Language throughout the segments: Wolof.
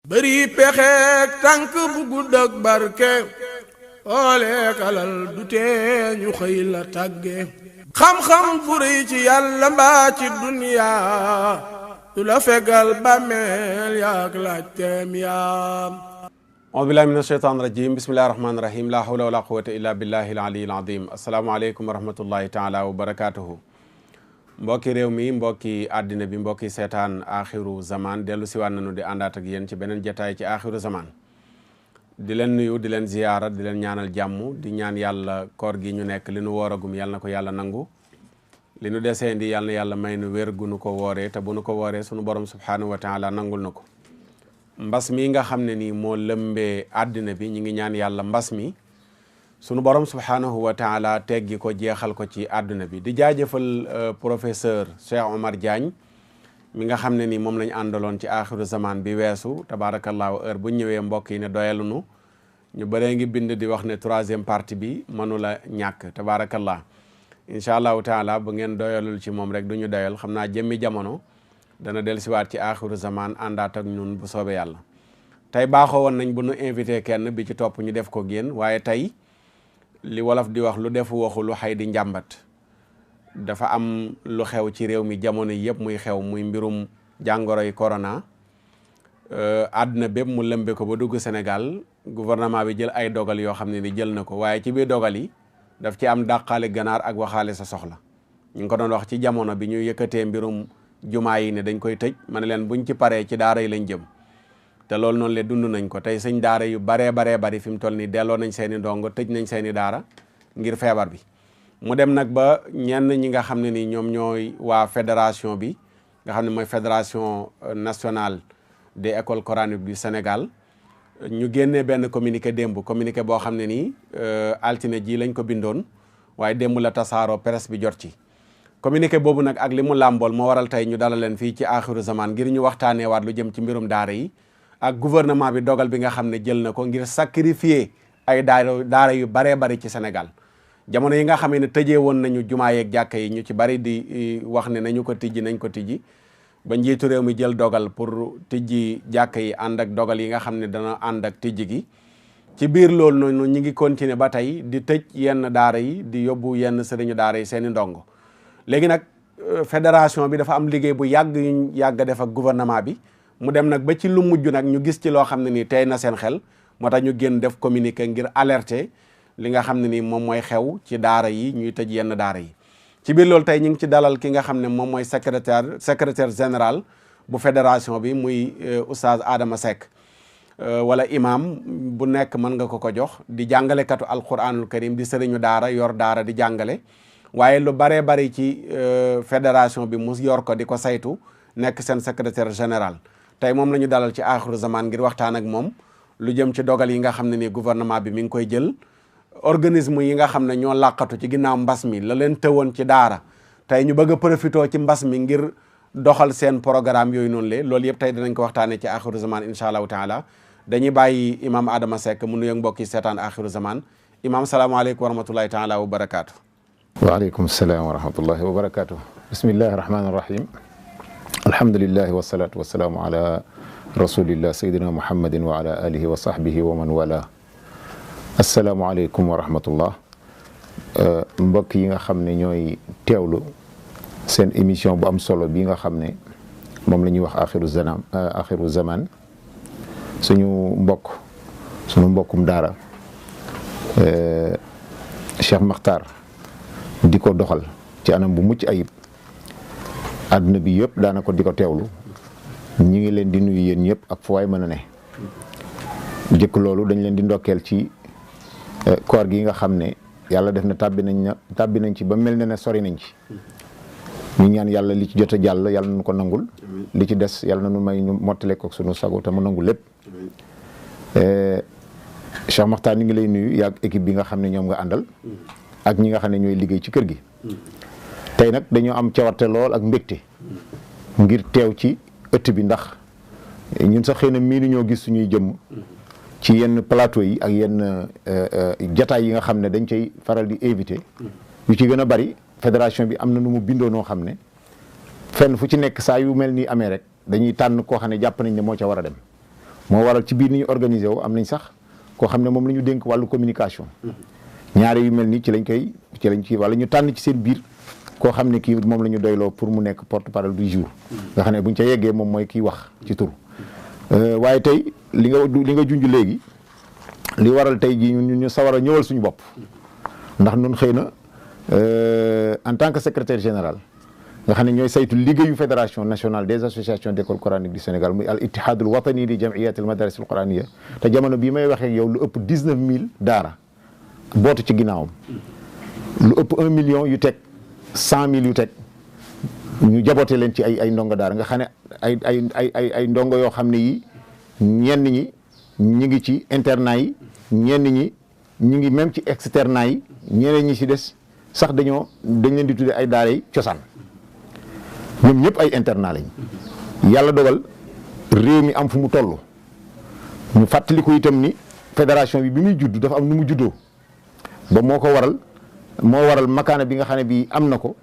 bëri pexeek tànk bu gudd ak barke ooleek alal du tee ñu xëy la tàgge xam-xam bu rëy ci yàlla mbaa ci duniyaa du la fegal bàmmeel yaak laajteem yaam auzu billahi mina sheytaan rajim bismillahi rahmaani rahim la hawla wala quwwata illa billahi al aliyyil azim asalaamaaleykum wa rahmatullahi taala wa barakatuhu mbokki réew mi mbokki àddina bi mbokki seetaan axiru zaman dellu siwaat nañu di àndaat ak yéen ci beneen jataay ci axiru zaman di leen nuyu di leen ziyaara di leen ñaanal jàmm di ñaan yàlla koor gi ñu nekk li nu wooragum yàlla na ko yàlla nangu li nu desee ndi yàlla na yàlla may nu wér gu nu ko wooree te bu nu ko wooree sunu borom subhanahu wa taala nangul na ko mbas mi nga xam ne nii moo lëmbee àddina bi ñu ngi ñaan yàlla mbas mi sunu borom subhanahu wa taala teggi ko jeexal ko ci àdduna bi di jaajëfal professeur Cheikh Omar Diagne mi nga xam ne ni moom lañ àndaloon ci axiru zaman bi weesu tabaarakallaahu heure bu ñëwee mbokk yi ne doyalunu ñu bëree ngi bind di wax ne troisième partie bi mënula ñàkk tabaarakallah incha allahu taala bu ngeen doyalul ci moom rek du ñu doyal xam naa jëmmi jamono dana dellusiwaat ci axiru zaman àndaat ak ñun bu soobee yàlla tey baaxoo woon nañ bu nu invité kenn bi ci topp ñu def ko génn waaye tey li wolof di wax lu defu waxu lu xay di njàmbat dafa am lu xew ci réew mi jamono yëpp muy xew muy mbirum jàngoroy corona àdduna bépp mu lëmbe ko ba dugg Sénégal gouvernement bi jël ay dogal yoo xam ne ni jël na ko waaye ci biir dogal yi daf ci am dàqaale ganaar ak waxaale sa soxla ñu ngi ko doon wax ci jamono bi ñu yëkkatee mbirum jumaa yi ne dañ koy tëj ma ne leen buñ ci paree ci daara yi lañ jëm te loolu noonu le dund nañ ko tey sëñ daara yu baree bari fi mu toll nii delloo nañ seeni ndongo tëj nañ seeni daara ngir feebar bi mu dem nag ba ñenn ñi nga xam ne ni ñoom ñooy waa fédération bi nga xam ne mooy fédération nationale des écoles coraniques du Sénégal ñu génnee benn communiqué démb communiqué boo xam ne nii altine ji lañ ko bindoon waaye démb la tasaaroo presse bi jot ci communiqué boobu nag ak li mu làmbool moo waral tey ñu dalal leen fii ci axiru zaman ngir ñu waxtaanee waat lu jëm ci mbirum daara yi ak gouvernement bi dogal bi nga xam ne jël na ko ngir sacrifier ay daara yu baree bari ci Sénégal jamono yi nga xam ne tëjee woon nañu jumaa yeeg jàkka yi ñu ci bari di wax ne nañu ko tijji nañ ko tijji ba njiitu réew mi jël dogal pour tijji jàkka yi ànd ak dogal yi nga xam ne dana ànd ak tijji gi ci biir loolu noonu ñu ngi continuer ba tey di tëj yenn daara yi di yóbbu yenn sëriñu daara yi seeni ndongo léegi nag fédération bi dafa am liggéey bu yàgg yuñ yàgg def ak gouvernement bi mu dem nag ba ci lu mujj nag ñu gis ci loo xam ne nii tey na seen xel moo tax ñu génn def communiqué ngir alerter li nga xam ne nii moom mooy xew ci daara yi ñuy tëj yenn daara yi ci biir loolu tey ñu ngi ci dalal ki nga xam ne moom mooy secrétaire général bu fédération bi muy oustaz Adama Seck wala imam bu nekk mën nga ko jox di jàngalekatu alquranul karim di sëriñu daara yor daara di jàngale waaye lu baree bari ci fédération bi mu yor ko di ko saytu nekk seen secrétaire général tey moom la ñu dalal ci axiru zaman ngir waxtaan ak moom lu jëm ci dogal yi nga xam ne nii gouvernement bi mi ngi koy jël organisme yi nga xam ne ñoo làqatu ci ginnaaw mbas mi la leen tëwoon ci daara tey ñu bëgg a profité ci mbas mi ngir doxal seen programme yooyu noonu le loolu yëpp tey dinañ ko waxtaanee ci axiru zaman incha allahu taala dañuy bàyyi imam Adama Seck mu nuyoog mbokki seetaan axiru zaman imam salaamaaleykum wa rahmatullahi taala wa barakaatu. waaleykum salaam wa rahmatullahi wa barakaatu. bismillahi rahmaani rahim. alhamdulillahi wasalaatu wasalaamu ala rasulillah sayidina muhammadin wa ala alihi wa sahbihi wa man wala asalaamualeykum wa rahmatullah mbokk yi nga xam ne ñooy teewlu seen émission bu am solo bi nga xam ne moom la ñuy wax axiru zaman suñu mbokkum daara Cheikh Makhtar di ko doxal ci anam bu mucc ayib àdduna bi yëpp daana ko di ko teewlu ñi ngi leen di nuyu yéen ñëpp ak fu waay mën a ne jëkk loolu dañ leen di ndokkeel ci koor gi nga xam ne yàlla def na tàbbi nañ ci ba mel ne sori nañ ci ñu ñaan yàlla li ci jot a jàll yàlla nañu ko nangul li ci des yàlla nañu may ñu mottale ko sunu sago te mu nangul lépp Cheikh Makhtar ñu ngi lay nuyu yaag équipe bi nga xam ne ñoom nga àndal ak ñi nga xam ne ñooy liggéey ci kër gi tey nag dañoo am cawarte lool ak mbégte ngir teew ci ëtt bi ndax ñun sax xëy na miinu ñoo gis suñuy jëmm ci yenn plateau yi ak yenn jataay yi nga xam ne dañ cay faral di invité yu ci gën a bari fédération bi am na nu mu bindoo noo xam ne fenn fu ci nekk saa yu mel ni amee rek dañuy tànn koo xam ne jàpp nañ ne moo ca war a dem moo waral ci biir ni ñu organisé woo am nañ sax koo xam ne moom la ñu dénk wàllu communication ñaari yu mel nii ci lañ ci wala ñu tànn ci seen biir koo xam ne kii moom la ñu doyloo pour mu nekk porte-parole du jour nga xam ne buñ ca yeggee moom mooy kii wax ci tur waaye tey li nga junj léegi li waral tey jii ñu sawar a ñëwal suñu bopp ndax nun xëy na en tant que secrétaire général nga xam ne ñooy saytu liggéeyu fédération nationale des associations d'école coranique du Sénégal muy al ittihadul watani li jamiyat al madaris al quraniya te jamono bii may waxee ak yow lu ëpp 19 000 daara bootu ci ginnaawam lu ëpp 1 million yu teg 100 000 yu teg ñu jaboote leen ci ay ndongo daara nga xam ne ay ndongo yoo xam ne yi ñenn ñi ñi ngi ci internat yi ñenn ñi ñu ngi même ci externat yi ñeneen ñi ci des sax dañ leen di tuddee ay daara yi cosaan ñoom ñëpp ay internat lañ yàlla dogal réew mi am fu mu toll ñu fàttaliku itam ni fédération bi muy judd dafa am nu mu juddoo ba moo waral makaana bi nga xam ne bii am na ko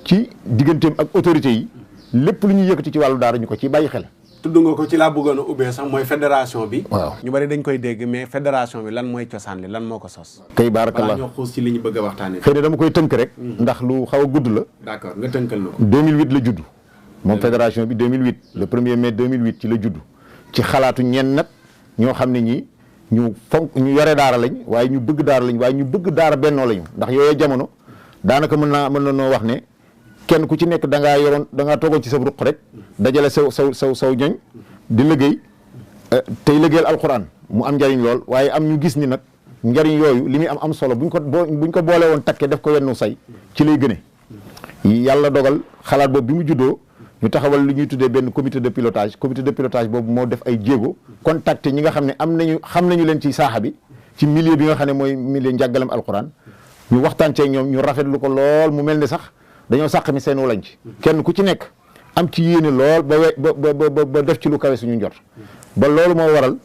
ci digganteem ak autorité yi lépp lu ñuy yëkkati ci wàllu daara ñu ko ci bàyyi xel. tudd nga ko ci laa bëggoon a ubbee sax mooy fédération bi. waaw ñu bari dañ koy dégg mais fédération bi lan mooy cosaan li lan moo ko sos. kay baarakallah balaa ñoo xuus ci li ñu bëgg a waxtaanee. xëy na dama koy tënk rek. ndax lu xaw a gudd la. d'accord nga tënkal na ko. 2008 la judd. moom fédération bi 2008 le 1er mai 2008 ci la judd. ci xalaatu ñenn nag ñoo xam ne ñii ñu yore daara lañ waaye ñu bëgg daara lañ waaye ñu bëgg daara bennoo lañu ndax yooyu jamono daanaka mën na noo wax ne kenn ku ci nekk da ngaa toogoon ci sa ruq rek dajale saw ñoñ di liggéey tey liggéeyal alquran mu am njariñ lool waaye am ñu gis ni nag njariñ yooyu li muy am solo buñ ko boole woon takkee def ko wennu say ci lay gëne yàlla dogal xalaat boobu bi mu juddoo ñu taxawal lu ñuy tuddee benn comité de pilotage boobu moo def ay jéego contacté ñi nga xam ne xam nañu leen ci saaxa bi ci milieu bi nga xam ne mooy milieu njàngalem alquran ñu waxtaan cee ñoom ñu rafetlu ko lool mu mel ni sax dañoo sàq mi seen walañ ci kenn ku ci nekk am ci yéene lool ba def ci lu kawe suñu njort ba loolu moo waral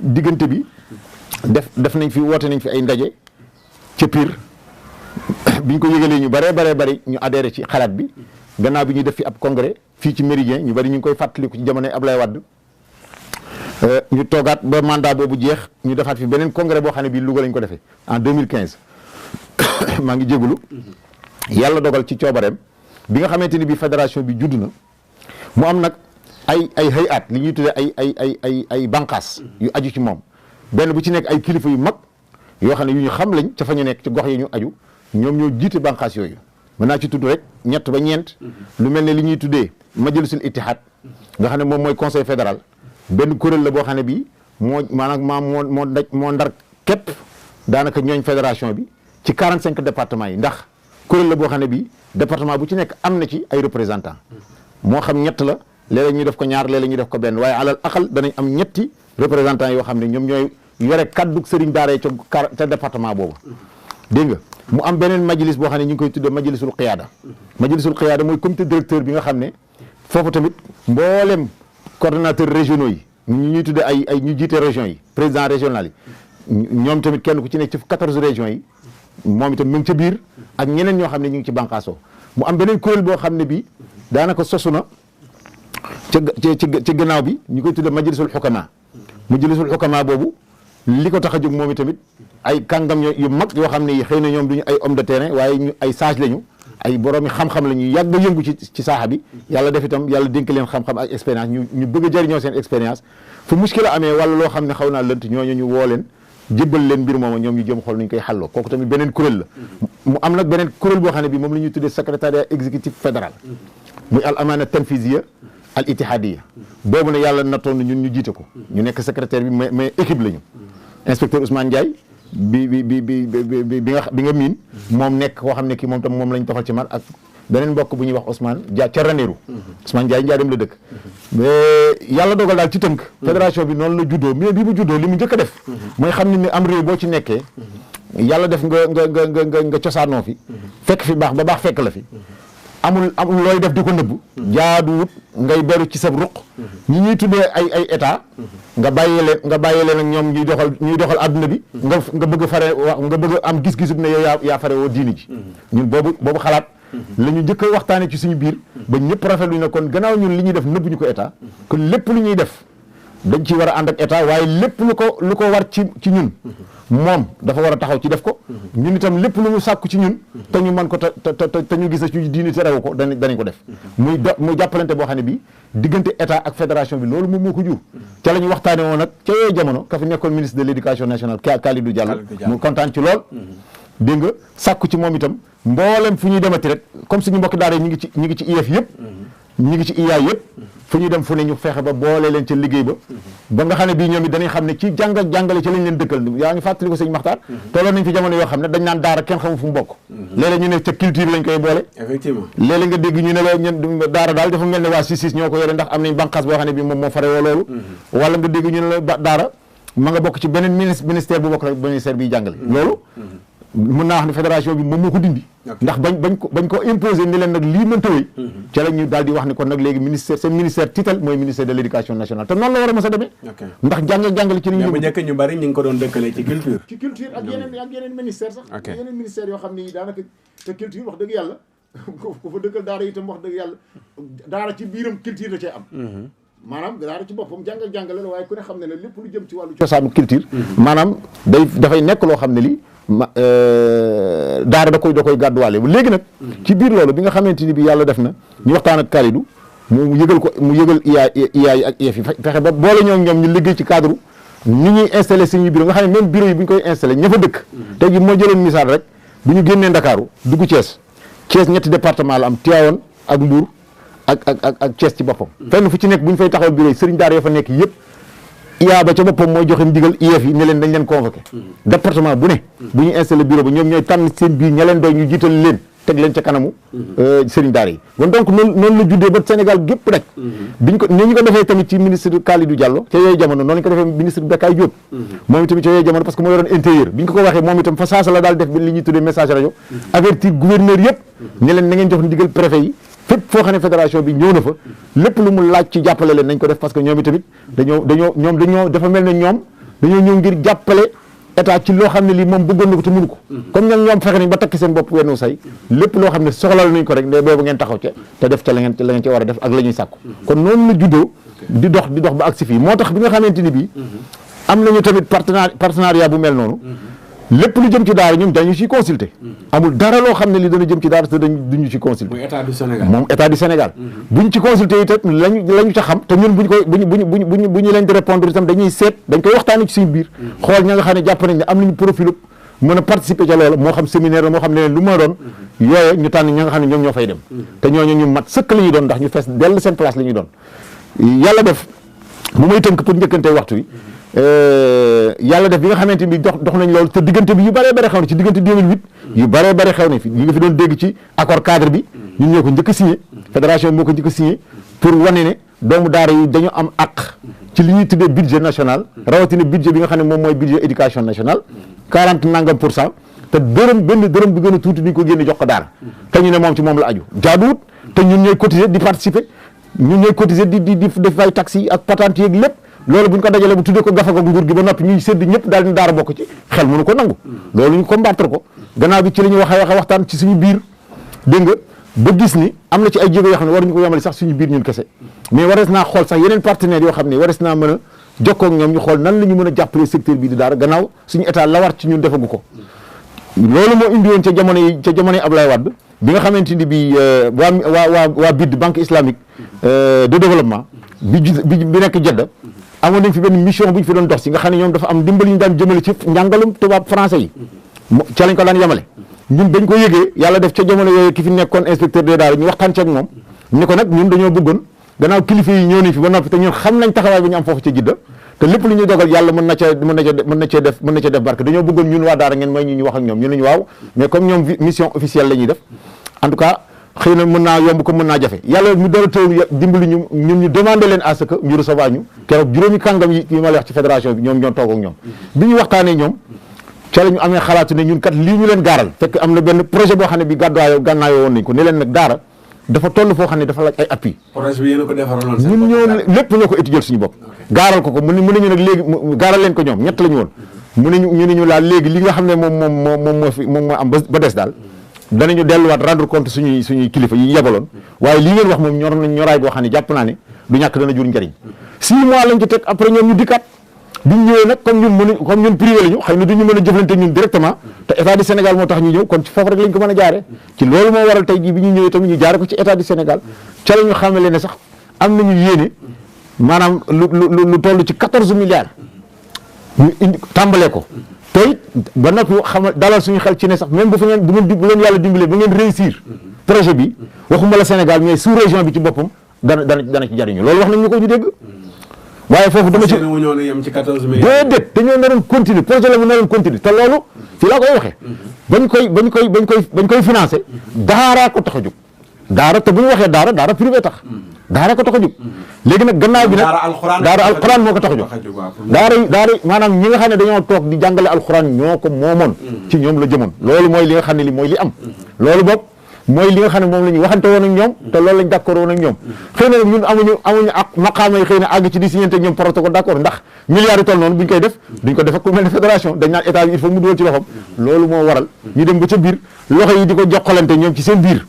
diggante bi def nañ fi woote nañ fi ay ndaje ca Pire biñ ko yëgalee ñu bari ñu adhéré ci xalaat bi gannaaw bi ñu def fi ab congrès fii ci Méridien ñu bari ñu ngi koy fàttaliku ci jamonoy Ablaye Wade ñu toogaat ba mandat boobu jeex ñu defaat fi beneen congrès boo xam ne bii Louga lañ ko defee en 2015 maa ngi jégalu yàlla dogal ci coobareem bi nga xamante ni bii fédération bi judd na mu am nag ay hay'at li ñuy tuddee ay banqaas yu aju ci moom benn bu ci nekk ay kilifa yu mag yoo xam ne yu ñu xam lañ ca fa ñu nekk ci gox yi ñu aju ñoom ñoo jiite banqaas yooyu mën naa ci tudd rek ñett ba ñeent lu mel ne li ñuy tuddee majlisul ittihad nga xam ne moom mooy conseil fédéral benn kuréel la boo xam ne bii moo ndar képp daanaka ñooñ fédération bi ci 45 départements yi ndax kuréel la boo xam ne bii département bu ci nekk am na ci ay représentants moo xam ñett la léeg-léeg ñu def ko ñaar léeg-léeg ñu def ko benn waaye alal aqal danañ am ñetti représentants yoo xam ne ñoom ñooy yore kaddu sëriñ daara yi ca département boobu dégg nga mu am beneen majlis boo xam ne ñu ngi koy tuddee majlisul qiyaada mooy comité directeur bi nga xam ne foofu tamit mboolem coordonnateurs régionaux yi ñu ñuy tuddee ay ñu jiite régions yi président régional yi ñoom tamit kenn ku ci nekk ci 14 régions yi moom itam mu ngi ca biir ak ñeneen ñoo xam ne ñu ngi ci bànqaasoo mu am beneen kuréel boo xam ne bii daanaka sosu na ci gannaaw bi ñu koy tuddee majlisul xukama boobu li ko tax a jóg moom itamit ay kàngam yu mag yoo xam ne yi xëy na ñoom duñu ay homme de terrain waaye ñu ay sage lañu ay boroomi xam-xam la ñu yàgg a yëngu ci saaxa bi yàlla def itam yàlla dénk leen xam-xam ak expérience ñu bëgg a jëriñoo seen expérience fu muskila amee wala loo xam ne xaw naa lënt ñooñu ñu woo leen jébbal leen mbir mooma ñoom ñu jëm xool nuñ koy xàlloo kooku tamit beneen kuréel la mu am nag beneen kuréel boo xam ne bi moom la ñuy tuddee secrétariat exécutif fédéral muy al amana tanfisiya al ittihadiya boobu ne yàlla nattoon na ñun ñu jiite ko ñu nekk secrétaire bi mais équipe la ñu inspecteur Ousmane Ndiaye bi nga miin moom nekk koo xam ne kii moom tam moom lañ tofal ci man ak beneen mbokk bu ñuy wax Ousmane Dia ca Ranérou Ousmane Ndiaye njaarim la dëkk yàlla dogal daal ci tënk fédération bi noonu la juddoo mais bi mu juddoo li mu njëkk a def mooy xam ne ni am réew boo ci nekkee yàlla def nga cosaanoo fi fekk fi baax ba baax fekk la fi amul looy def di ko nëbb jaaduwut ngay beru ci sa ruq ñi ñuy tuddee ay état nga bàyyi leen ak ñoom ñuy doxal adduna bi nga bëgg am gis-gisub ne yow yaa fare woo diini ji ñun boobu xalaat la ñu njëkk a waxtaane ci suñu biir ba ñëpp rafetlu ne kon gannaaw ñun li ñuy def nëbbuñu ko état kon lépp lu ñuy def dañ ci war a ànd ak état waaye lépp lu ko war ci ñun moom dafa war a taxaw ci def ko ñun itam lépp lu mu sàkku ci ñun te ñu mën ko te ñu gis na ci diini te rew ko danañ ko def muy jàppalante boo xam ne bi diggante état ak fédération bi loolu moom moo ko jur ca la ñu waxtaane woon nag ca yooyu jamono ka fi nekkoon ministre de l' éducation nationale Kalidou Diallo mu kontaan ci lool dégg nga sàkku ci moom itam mboolem fu ñuy demati rek comme suñu mbokki daara ñi ngi ci IEF yëpp ñi ngi ci IA yëpp fu ñuy dem fu ne ñu fexe ba boole leen ca liggéey ba nga xam ne bii ñoom it dañuy xam ne ci jàng ak jàngale ci lañ leen dëkkal yaa ngi fàttali ko sëñ Maxtaar tolloon nañ fi jamono yoo xam ne dañ naan daara kenn xamul fu mu bokk léeg-léeg ñu ne ca culture lañ koy boole effectivement léeg-léeg nga dégg ñu ne la ñun daara daal dafa mel ne waa CICIS ñoo ko yore ndax am nañ bànqaas boo xam ne bii moom moo farewoo loolu wala nga dégg ñu ne la daara ma nga bokk ci beneen ministère bu bokk rek ministère biy jàngale loolu mën naa wax ne fédération bi moom moo ko dindi ndax bañ ko imposer ni leen nag lii mënta wéy ca la ñu daal di wax ni kon nag léegi seen ministère titel mooy ministère de l' éducation nationale te noonu la war a mës a demee ndax jàngale ci li ñu bu njëkk ñu bari ñu ngi ko doon dëkkale ci culture ak yeneen ministère sax yeneen ministère yoo xam ne daanaka te culture wax dëgg yàlla ku fa dëkkal daara itam wax dëgg yàlla daara ci biiram culture da cee am maanaam daara ci boppam jàngale la waaye ku ne xam ne ne lépp lu jëm ci wàllu cosaanu culture maanaam dafay nekk loo xam ne lii daara da koy gàdduwaale léegi nag ci biir loolu bi nga xamante ni bi yàlla def na ñu waxtaan ak Kalidou mu yëgal IA yi ak IEF yi fexe ba boole ñoom ñu liggéey ci cadre ni ñuy installé suñuy bureau nga xam ne même bureau yi bu ñu koy installé ña fa dëkk tey ji moo jëloon misaal rek bu ñu génnee Ndakaaru dugg Thiès ñetti département la am Tivaouane ak Mbour ak Thiès ci boppam fenn fu ci nekk bu ñu fay taxawal bureau yi sëriñ daara yoo fa nekk yëpp IA ba ca boppam mooy joxe ndigal IEF yi ne leen dañ leen convoqué département bu ne bu ñu installé bureau ba ñoom ñooy tànn seen biir ña leen doy ñu jiital leen teg leen ca kanamu sëriñ daara yi kon donc noonu la juddee ba Sénégal gépp rek biñ ko ni ñu ko defee tamit ci ministre Kalidou Diallo ca yooyu jamono noonu lañ ko defee ministre Bekay Diop moom itamit ca yooyu jamono parce que moo yoroon intérieur biñ ko waxee moom itam fa saasa la daal def li ñuy tuddee message rajo avertir gouverneur yëpp ne leen na ngeen jox ndigal préfet yi fépp foo xam ne fédération bi ñëw na fa lépp lu mu laaj ci jàppale leen nañ ko def parce que ñoom itamit dañoo dafa mel ne ñoom dañoo ñëw ngir jàppale état ci loo xam ne lii moom bëggoon na ko te mënu ko comme ñoom fexe nañ ba takk seen bopp wenn say lépp loo xam ne soxlal nañ ko rek ne boobu ngeen taxaw ca te def ca la ngeen ca war a def ak la ñuy sàkku kon noonu la juddoo di dox ba agsi fii moo tax bi nga xamante ni bii am nañu tamit partenariat bu mel noonu lépp lu jëm ci daara ñoom dañu ciy consulter amul dara loo xam ne li dana jëm ci daara te duñu ci consulter mooy état du Sénégal moom état du Sénégal buñ ci consulter itam lañu ca xam te ñun bu ñu leen di répondre itam dañuy seet dañ koy waxtaanee ci suñu biir xool ña nga xam ne jàpp nañ ne am nañu profil mën a participer ca loola moo xam séminaire la moo xam leneen lu ma doon yooye ñu tànn ña nga xam ne ñoom ñoo fay dem te ñooñu ñu mat sëkk la ñuy doon ndax ñu fees dell seen place la ñuy doon yàlla def bu may tënk pour njëkkante waxtu wi yàlla def bi nga xamante ni dox nañ loolu te diggante bi yu bëree bëri xew na ci diggante 2008 yu bëree bëri xew na fi ñu nga fi doon dégg ci accord cadre bi ñun ñoo ko njëkk a signé fédération moo ko njëkk a signé pour wane ne doomu daara yi dañu am àq ci li ñuy tuddee budget national rawatina budget bi nga xam ne moom mooy budget éducation nationale 40% te benn dërëm bi gën a tuuti ni ko génne jox ko daara te ñu ne moom ci moom la aju jaaduwut te ñun ñooy cotiser di participer ñun ñooy cotiser di def ay taxes yi ak patente yeeg lépp loolu bu ñu ko dajalee bu tuddee ko gafaga nguur gi ba noppi ñuy sédd ñëpp daal di daara bokk ci xel mënu ko nangu loolu ñu combattre ko gannaaw bi ci la ñuy waxtaan ci suñu biir dégg nga ba gis ni am na ci ay jéego yoo xam ne waruñu ko yemale sax suñu biir ñun kese mais warees naa xool sax yeneen partenaires yoo xam ne warees naa mën a jokkoo ak ñoom ñu xool nan la ñu mën a jàppale secteur bii di daara gannaaw suñu état la war ci ñun defagu ko loolu moo indi woon ca jamono yi Abdoulaye Wade bi nga xamante ni bi waa BID banque islamique de développement bi nekk Jedda amoon nañ fi benn mission bu ñu fi doon dox si nga xam ne ñoom dafa am dimbali ñu daan jëmale ci njàngalum tubaab français yi ca lañ ko daan yemale ñun dañ ko yëgee yàlla def ca jamono yooyu ki fi nekkoon inspecteur des daara ñu waxtaan ci ak moom ni ko nag ñun dañoo bëggoon gannaaw kilifa yi ñëw nañ fi ba noppi te ñun xam nañ taxawaay bi ñu am foofu ca Jidda te lépp lu ñuy dogal yàlla mën na cee def barke dañoo bëggoon ñun waa daara ngeen may ñu wax ak ñoom ñu ne ñu waaw mais comme ñoom mission officielle la ñuy def en tout cas xëy na mën naa yomb ko mën naa jafe yàlla mu dara taw dimbali ñun ñu demandé leen à ce que ñu recevoir ñu keroog juróomi kàngam yi ma la wax ci fédération bi ñoom ñoo toog ak ñoom bi ñu waxtaanee ñoom ca la ñu amee xalaatu ne ñun kat lii ñu leen gaaral fekk am na benn projet boo xam ne bi gànnaayoo woon nañ ko ne leen nag daara dafa toll foo xam ne dafa laaj ay appui projet bi yéen a ko defaraloon ñun ñoo lépp ñoo ko étudier suñu bopp gaaral ko mu ne ñu nag léegi gaaral leen ko ñoom ñett la ñu woon mu ne ñu laal léegi li nga xam ne moom moo am ba des daal danañu delluwaat rendre compte suñuy kilifa yi yebaloon waaye lii ngeen wax moom ñor nañ ñoraay boo xam ne jàpp naa ne du ñàkk dana jur njëriñ 6 mois lañ ci teg après ñoom ñu dikkaat biñ ñëwee nag comme ñun privé la ñu xëy na duñu mën a jëflante ñun directement te état du Sénégal moo tax ñu ñëw kon ci foofu rek lañ ko mën a jaare ci loolu moo waral tey jii bi ñu ñëwee tamit ñu jaare ko ci état du Sénégal ca la ñu xamale ne sax am nañu yéene maanaam lu toll ci 14 milliards ñu indi tàmbalee ko te it ba noppi xamal dalal suñu xel ci ne sax même bu leen yàlla dimbalee ba ngeen réussir projet bi waxuma la Sénégal mais sous région bi ci boppam dana ci jariñu loolu wax nañ ñu ko ñu dégg waaye foofu dama ci déedéet dañoo naroon continuer projet la mu naroon continuer te loolu fii laa koy waxee bañ koy financé daaraa ko tax a jóg daara te bu ñu waxee daara privé tax daara ko tax a jóg léegi nag gannaaw bi nag daara alxuraan moo ko tax a jóg daara maanaam ñi nga xam ne dañoo toog di jàngale alxuraan ñoo ko moomoon ci ñoom la jëmoon loolu mooy li nga xam ne li mooy li am loolu boog mooy li nga xam ne moom la ñu waxante woon ak ñoom te loolu lañ d'accord woon ak ñoom xëy na nag ñun amuñu ak maqaama yi xëy na àgg ci di signante ak ñoom protocole d'accord ndax milliards yu toll noonu buñ koy def duñ ko def ak ku mel ne fédération dañ naan état bi il faut mu dugal ci loxoom loolu moo waral ñu dem ba ca biir loxo yi di ko jokkalante ñoom ci seen biir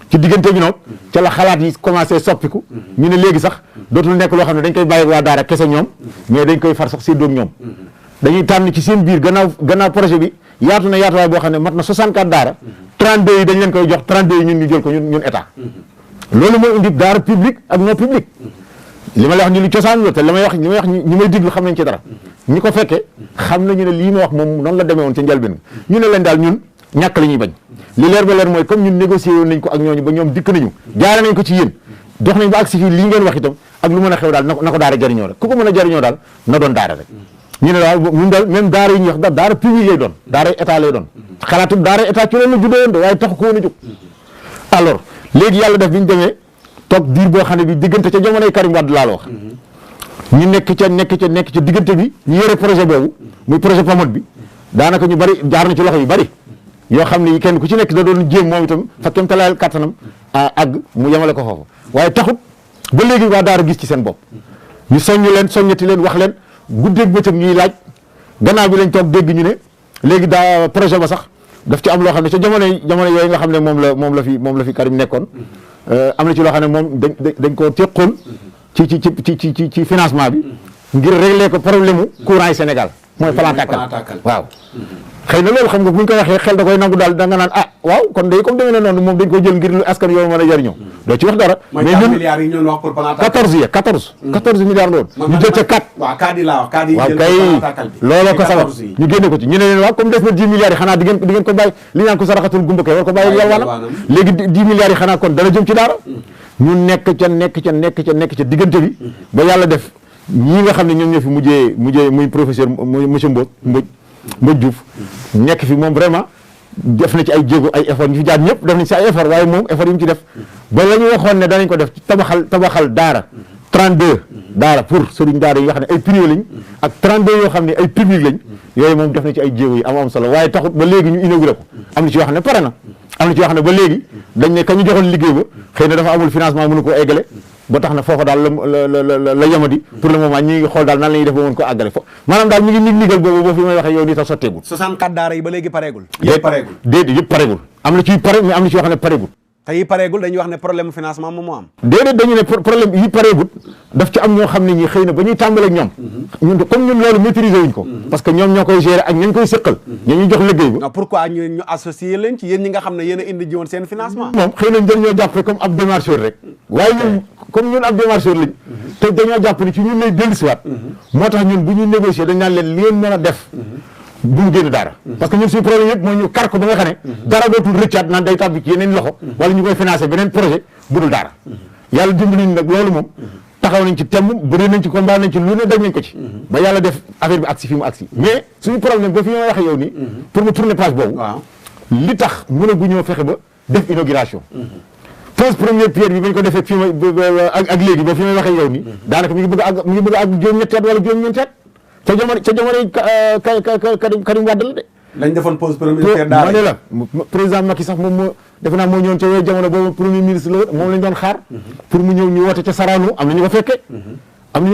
ci diggante bi noonu ca la xalaat yi commencé soppiku ñu ne léegi sax dootul nekk loo xam ne dañ koy bàyyi waa daara kese ñoom mais dañ koy far sax séddoo ak ñoom dañuy tànn ci seen biir gannaaw projet bi yaatu na yaatuwaay boo xam ne mat na 64 daara 32 yi dañ leen koy jox 32 yi ñun ñu jël ko ñun état loolu mooy indi daara public ak non public li ma la wax ni lu cosaan la te li may wax ñi may diglu xam nañ ci dara ñi ko fekkee xam nañu ne lii ma wax moom noonu la demee woon ca njëlbeen ñu ne leen daal ñun ñàkk la ñuy bañ li leer ba leer mooy comme ñun négocié woon nañ ko ak ñooñu ba ñoom dikk nañu jaare nañ ko ci yéen dox nañ ba agsi fii lii ngeen wax itam ak lu mën a xew daal na ko daara jariñoo rek ku ko mën a jariñoo daal na doon daara rek ñu ne daal ñun daal même daara yi ñuy wax daara public lay doon daara état lay doon xalaatum daara état ci loolu la juddoo woon de waaye taxu ko woon a jóg alors léegi yàlla def bi ñu demee toog diir boo xam ne bi diggante ca jamonoy Karim Wade laa la wax ñu nekk ca diggante bi ñu yore projet boobu muy projet PAMOD bi daanaka ñu bari jaar na ci loxo yu bari yoo xam ne kenn ku ci nekk da doon jéem moom itam fakkem talaal kattanam àgg mu yemale ko foofu waaye taxut ba léegi waa daara gis ci seen bopp ñu soññati leen wax leen guddeeg bëccëg ñuy laaj gannaaw bi lañ toog dégg ñu ne léegi daa projet ba sax daf ci am loo xam ne ca jamono yooyu nga xam ne moom la fi Karim nekkoon am na ci loo xam ne moom dañ koo teqoon ci financement bi ngir régler ko problème mu courant yi Sénégal mooy plan tàkkal waaw xëy na loolu xam nga buñ ko waxee xel da koy nangu daal da nga naan waaw kon day comme demee na noonu moom dañ ko jël ngir lu askan yow mën a jariñoo doo ci wax dara mais ñun milliards yi ñoon wax pour plan tàkkal 14 milliards loolu ñu jël ca 4 waaw kay looloo ko sabab ñu génne ko ci ñu ne leen waaw comme des na 10 milliards yi xanaa di ngeen ko bàyyi li ñaan ko saraxatul gumba kay war ko bàyyi yalwaanam léegi 10 milliards yi xanaa kon dana jëm ci daara ñu nekk ca diggante bi ba yàlla def ñii nga xam ne ñoom ñoo fi mujjee muy professeur monsieur Mbodj Diouf nekk fi moom vraiment def na ci ay jéego ay effort ñu fi jaar ñëpp def nañ si ay effort waaye moom effort yi mu ci def ba la ñu waxoon ne danañ ko def tabaxal daara 32 daara pour sëriñ daara yi nga xam ne ay privé lañ ak 32 yoo xam ne ay public lañ yooyu moom def na ci ay jéego yi am solo waaye taxut ba léegi ñu inauguré ko am na ci yoo xam ne pare na am na ci yoo xam ne ba léegi dañ ne ka ñu joxoon liggéey ba xëy na dafa amul financement mënu ko eggale ba tax na foofa daal la yamadi pour le moment ñi ngi xool daal nan la ñuy def ba mën ko àggale maanaam daal mi ngi nigal boobu ba fi may waxee yow nii tax sotteegul 64 daara yi ba léegi pareegul déedéet yëpp pareegul am na ci pare mais am na ci yoo xam ne pareegul te yi pareegul dañuy wax ne problème financement moom moo am déedéet dañu ne problème yi pareegul daf ci am ñoo xam ne ñi xëy na ba ñuy tàmbale ak ñoom ñun comme ñun loolu maîtriser wuñ ko parce que ñoom ñoo koy gérer ak ñañ koy sëqal ñoo ñu jox liggéey ba pourquoi ñu associé leen ci yéen ñi nga xam ne yéen a indi jiwoon seen financement moom xëy nañ dañoo jàppe comme ab démarcheur rek waaye ñun comme ñun ab démarcheur lañ te dañoo jàpp ni ci ñun lay dellusiwaat moo tax ñun bu ñuy négocier dañ naan leen li ngeen mën a def bu mu génn daara parce que ñun suñu problème yëpp mooy ñu kar ko ba nga xam ne dara dootul rëccaat naan day tàbbi ci yeneen loxo wala ñu koy financer beneen projet bu dul daara yàlla dimbali ñu nag loolu moom taxaw nañ ci temm bëri nañ ci combat nañ ci lu ne dañ nañ ko ci ba yàlla def affaire bi agsi fi mu agsi mais suñu problème ba fi may waxee yow nii pour mu tourner page boobu li tax mën a gu ñoo fexe ba def inauguration pose première pierre bi bañ ko defee fi ak léegi ba fi may waxee yow nii daanaka mi ngi bëgg a àgg juróom-ñetti at wala juróom-ñeenti at ca jamono Karim Wade la de lañ defoon pose première pierre daara ma ne la président Macky sax moom moo defe naa moo ñëwoon ca yooyu jamono boobu premier ministre la moom lañ doon xaar pour mu ñëw ñu woote ca Sarano am na ñu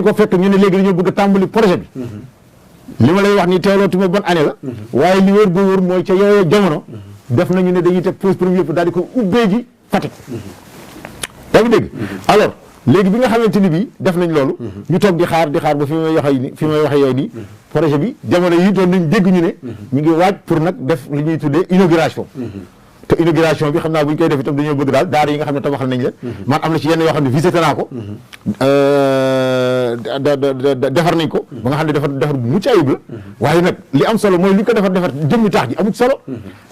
ko fekke ñu ne léegi dañoo bëgg a tàmbali projet bi li ma lay wax ni teelootuma bonne année la waaye li wér ba wóor mooy ca yooyu jamono def nañu ne dañuy teg pose première daal di ko ubbee ji Fatick yaa ngi dégg alors léegi bi nga xamante ni bii def nañ loolu ñu toog di xaar ba fi may waxee yow nii projet bi jamono yi doon nañ dégg ñu ne ñu ngi waaj pour nag def li ñuy tuddee inauguration te inauguration bi xam naa bu ñu koy def itam dañoo bëgg daal daara yi nga xam ne tabaxal nañ leen man am na ci yenn yoo xam ne visité naa ko defar nañ ko ba nga xam ne defar bu mucc ayib la waaye nag li am solo mooy li ko defar jëmmi taax ji amul solo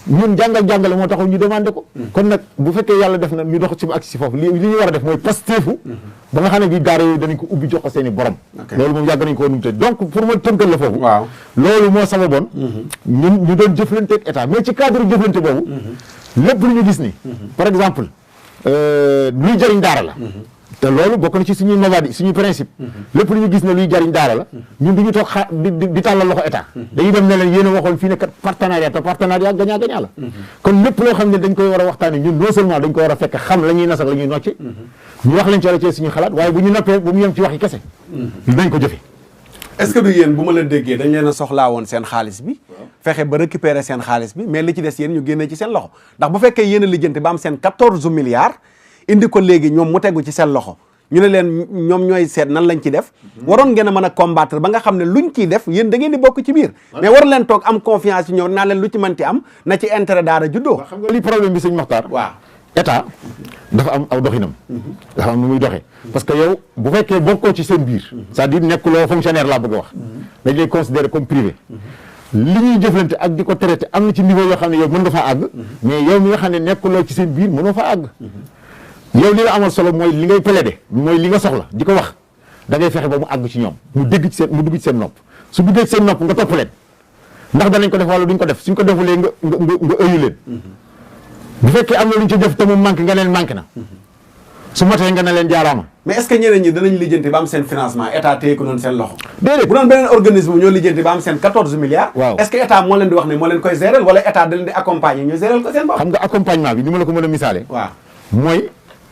ñun jàngale moo taxaw ñu demandé ko kon nag bu fekkee yàlla def na ñu dox ci ba agsi si foofu li ñu war a def mooy pasteefu ba nga xam ne bi daara yooyu danañ ko ubbi jox ko seen i borom loolu moom yàgg nañ ko numte donc pour ma tënkal la foofu loolu moo sababoon ñun ñu doon jëflante ak état mais ci cadre jëflante boobu lépp lu ñu gis ni par exemple luy jëriñ daara la te loolu bokk na ci suñuy mabadi suñuy principe lépp lu ñu gis ne luy jëriñ daara la ñun du ñu toog di tàllal loxo état dañuy dem ne leen yéen a waxoon fii ne kat partenariat te partenariat gagnant gagnant la kon lépp loo xam ne dañ koy war a waxtaane ñun non seulement dañ ko war a fekk xam la ñuy nas ak la ñuy nocce ñu wax leen ci la ci suñu xalaat waaye bu ñu noppee bu mu yem ci wax yi kese dañ ko jëfe est-ce que du yéen bu ma la déggee dañ leen a soxlaa woon seen xaalis bi fexe ba récupérer seen xaalis bi mais li ci des yéen ñu génnee ci seen loxo ndax bu fekkee yéen a lijjanti ba am seen 14 milliards indi ko léegi ñoom mu tegu ci seen loxo ñu ne leen ñoom ñooy seet nan lañ ci def waroon ngeen a mën a combattre ba nga xam ne luñ ciy def yéen da ngeen di bokk ci biir mais war leen toog am confiance ci ñëw naa leen lu ci mënti am na ci intérêt daara juddoo xam nga li problème bi sëñ Mokhtar waaw état dafa am aw doxinam dafa am nu muy doxee parce que yow bu fekkee bokkoo ci seen biir c'est-à-dire nekkuloo fonctionnaire laa bëgg a wax dañ lay considérer comme privé li ñuy jëflante ak di ko traité am na ci niveau yoo xam ne yow mën nga faa àgg mais yow mi nga xam ne nekkuloo ci seen biir mënoo faa àgg yow li la amal solo mooy li ngay plaider mooy li nga soxla di ko wax da ngay fexe ba mu àgg ci ñoom mu dugg ci seen nopp su duggee ci seen nopp nga topp leen ndax danañ ko def wala duñ ko def suñ ko defulee nga ëyu leen bu fekkee am na lu ñu ci def te mu manqué nga leen manqué na su matee nga ne leen jaaraama mais est-ce que ñeneen ñi danañ lijjanti ba am seen financement état téye ko noonu seen loxo déedéet bu doon beneen organisme ñoo lijjanti ba am seen 14 milliards waaw est-ce que état moo leen di wax ne moo leen koy gérer wala état da leen di accompagner ñu gérer ko seen bopp xam nga accompagnement bi ni ma la ko mën a misaale waaw mooy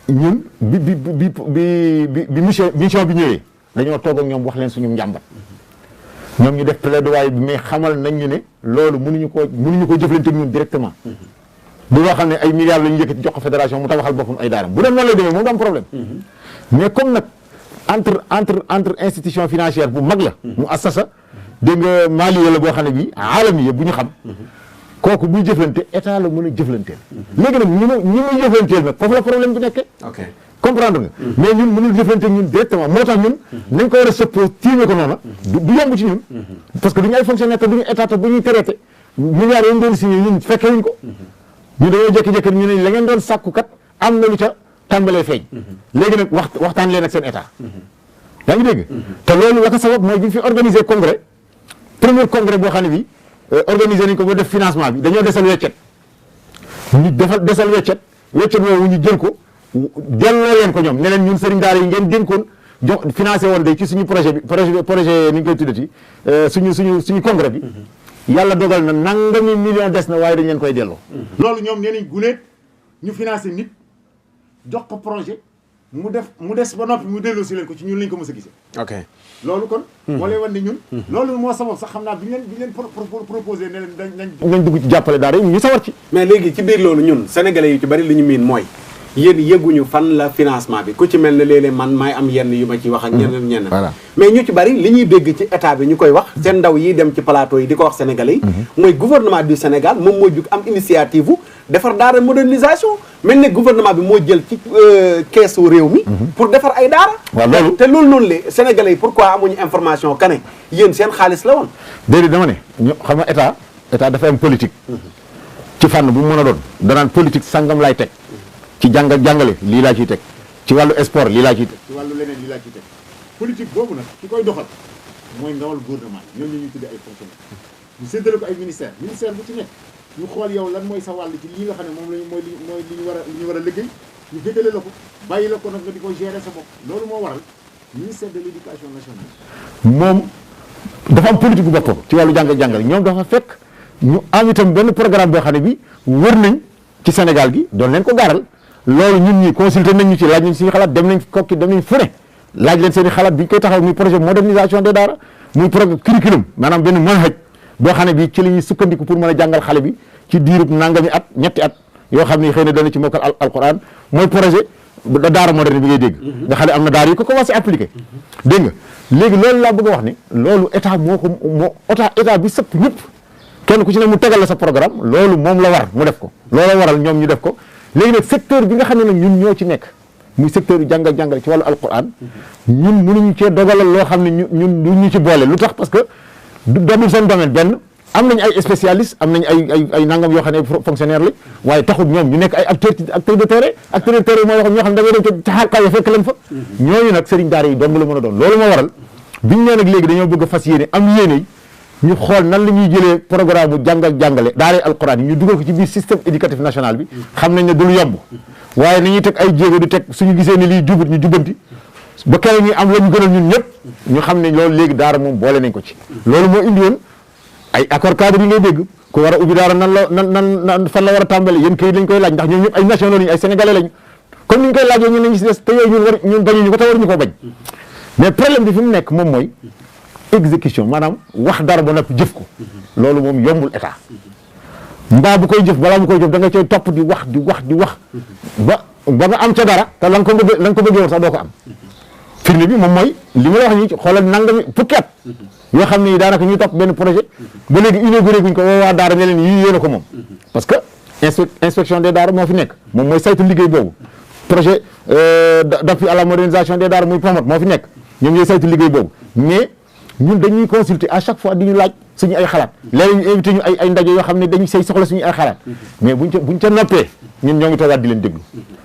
ñun bi mission bi ñëwee dañoo toog ak ñoom wax leen suñu njàmbat ñoom ñu def plaidoyer bi mais xamal nañ ñu ne loolu mënuñu ko jëflante ñun directement bu loo xam ne ay milliards la ñu yëkkati jox ko fédération mu tabaxal boppam ay daaram bu doon noonu lay demee moom du am problème mais comme nag entre institution financière bu mag la mu assasa dégg nga Mali la boo xam ne bi aalami yëpp bu ñu xam kooku buy jëflante état la mën a jëflanteel léegi nag ñi muy jëflanteel nag foofu la problème bi nekkee comprendre nga mais ñun mënul jëflante ñun directement moo tax ñun nañ ko war a sëppoo tiime ko noona du yomb ci ñun parce que du ñu ay fonctionnaire te du ñu état te bu ñuy traité milliards yi ñu doon signé ñun fekkee wuñ ko ñu dañoo jékki-jékki ñu ne la ngeen doon sàkku kat am na lu ca tàmbalee feeñ léegi nag waxtaan leen ak seen état yaa ngi dégg te loolu la ko sabab mooy bi fi organisé congrès premier congrès boo xam ne bi organisé nañ ko ba def financement bi dañoo desal weccet ñu desal weccet woowu ñu jël ko delloo leen ko ñoom ne leen ñun sëriñ daara yi ngeen dénkoon jox financé woon day ci suñu projet ni ñu koy tuddati suñu congrès bi yàlla dogal na nangami million des na waaye dañ leen koy delloo loolu ñoom nee nañ guleet ñu financé nit jox ko projet mu des ba noppi mu delloo si leen ko ci ñun lañ ko mës a gisee ok loolu kon moo lay wan ne ñun loolu moo sabab sax xam naa bi ñu leen proposé ne leen nañ dugg ci jàppale daara yi ñu sawar ci mais léegi ci biir loolu ñun sénégalais yu ci bari li ñu miin mooy yéen yëguñu fan la financement bi ku ci mel ne léeg-léeg man maay am yenn yu ma ci wax ak ñeneen mais ñu ci bari li ñuy dégg ci état bi ñu koy wax seen ndaw yi dem ci plateau yi di ko wax sénégalais yi mooy gouvernement du Sénégal moom moo jug am initiative bu defar daara modernisation mel ne gouvernement bi moo jël ci keesu réew mi pour defar ay daara waaw te loolu noonu le sénégalais yi pourquoi amuñu information kane yéen seen xaalis la woon déedéet dama ne ñu xam nga état dafa am politique ci fànn bu mu mën a doon danaan politique sangam laay teg ci jàngale lii laa ciy teg ci wàllu sport lii laa ciy teg ci wàllu leneen lii laa ciy teg politique boobu nag ki koy doxal mooy ndawal gouvernement ñoom la ñuy tuddee ay fonctionnaires ñu séddale ko ay ministère bu ci nekk ñu xool yow lan mooy sa wàll ci lii nga xam ne moom lañ mooy li ñu war a liggéey ñu féetale la ko bàyyi la ko nag nga di ko gérer sa bopp loolu moo waral ministère de l'éducation nationale moom dafa am politique bu boppam ci wàllu jàngale ñoom dafa fekk ñu am itam benn programme boo xam ne bi wër nañ ci Sénégal gi doon leen ko gaaral loolu ñun ñi consulté nañ ñu ci laaj nañ suñu xalaat dem nañ kokki dem nañ fu ne laaj leen seen i xalaat bi ñu koy taxaw muy projet modernisation des daara muy programme curriculum maanaam benn manhaj boo xam ne bi ci la ñuy sukkandiku pour mën a jàngal xale bi ci diirub nangami at ñetti at yoo xam ne xëy na dana ci mokkal alquran mooy projet daara moderne bi ngay dégg nga xam ne am na daara yi ko commencé appliqué dégg nga léegi loolu laa bëgg a wax ni loolu état moo état bi sëpp ñëpp kenn ku ci ne mu tegal la sa programme loolu moom la war mu def ko loolu waral ñoom ñu def ko léegi nag secteur bi nga xam ne nag ñun ñoo ci nekk muy secteur yu jàngal ci wàllu alquran ñun mënuñu cee dogalal loo xam ne ñun du ñu ci boole lu tax parce que domaine seen domaine benn am nañ ay spécialistes am nañ ay nangam yoo xam ne fonctionnaire lañ waaye taxul ñoom ñu nekk ay acteurs de terrain mooy wax ñoo xam ne da ngay dem ca xaar kaw fekk leen fa ñooñu nag sëriñ daara yi dong la mën a doon loolu moo waral biñ nee nag léegi dañoo bëgg a fas yéene am yéene ñu xool nan la ñuy jëlee programme bu jàngale daaray alquran yi ñu dugal ko ci biir système éducatif national bi xam nañ ne du lu yomb waaye nañuy teg ay jéego di teg suñu gisee ne lii jubut ñu jubanti ba keroog ñu am la ñu gënal ñun ñëpp ñu xam ne loolu léegi daara moom boole nañ ko ci loolu moo indi woon ay accord cadre yi ngay dégg ku war a ubbi daara nan fan la war a tàmbale yéen kayit lañ koy laaj ndax ñoom ñëpp ay nationaux lañu ay sénégalais lañu comme ni ñu koy laajee ñun lañu si des te yooyu ñun bañuñu ko te waruñu ko bañ mais problème bi fi mu nekk moom mooy exécution maanaam wax dara ba noppi jëf ko loolu moom yombul état mbaa bu koy jëf balaa mu koy jëf da nga cay topp di wax ba nga am ca dara te la nga ko bëggee woon sax doo ko am firnde bi moom mooy li ma la wax nii xoolal nangami fukki at yoo xam ne daanaka ñuy topp benn projet ba léegi inauguré guñ ko waa daara ne leen yii yéen a ko moom parce que inspection des daara moo fi nekk moom mooy saytu liggéey boobu projet d'appui à la modernisation des daara muy PAMOD moo fi nekk ñoom ñooy saytu liggéey boobu mais ñun dañuy consulter à chaque fois di ñu laaj suñu ay xalaat léegi ñu invité ñu ay ndaje yoo xam ne dañuy say soxla suñu ay xalaat mais buñ ca noppee ñun ñoo ngi toogaat di leen déglu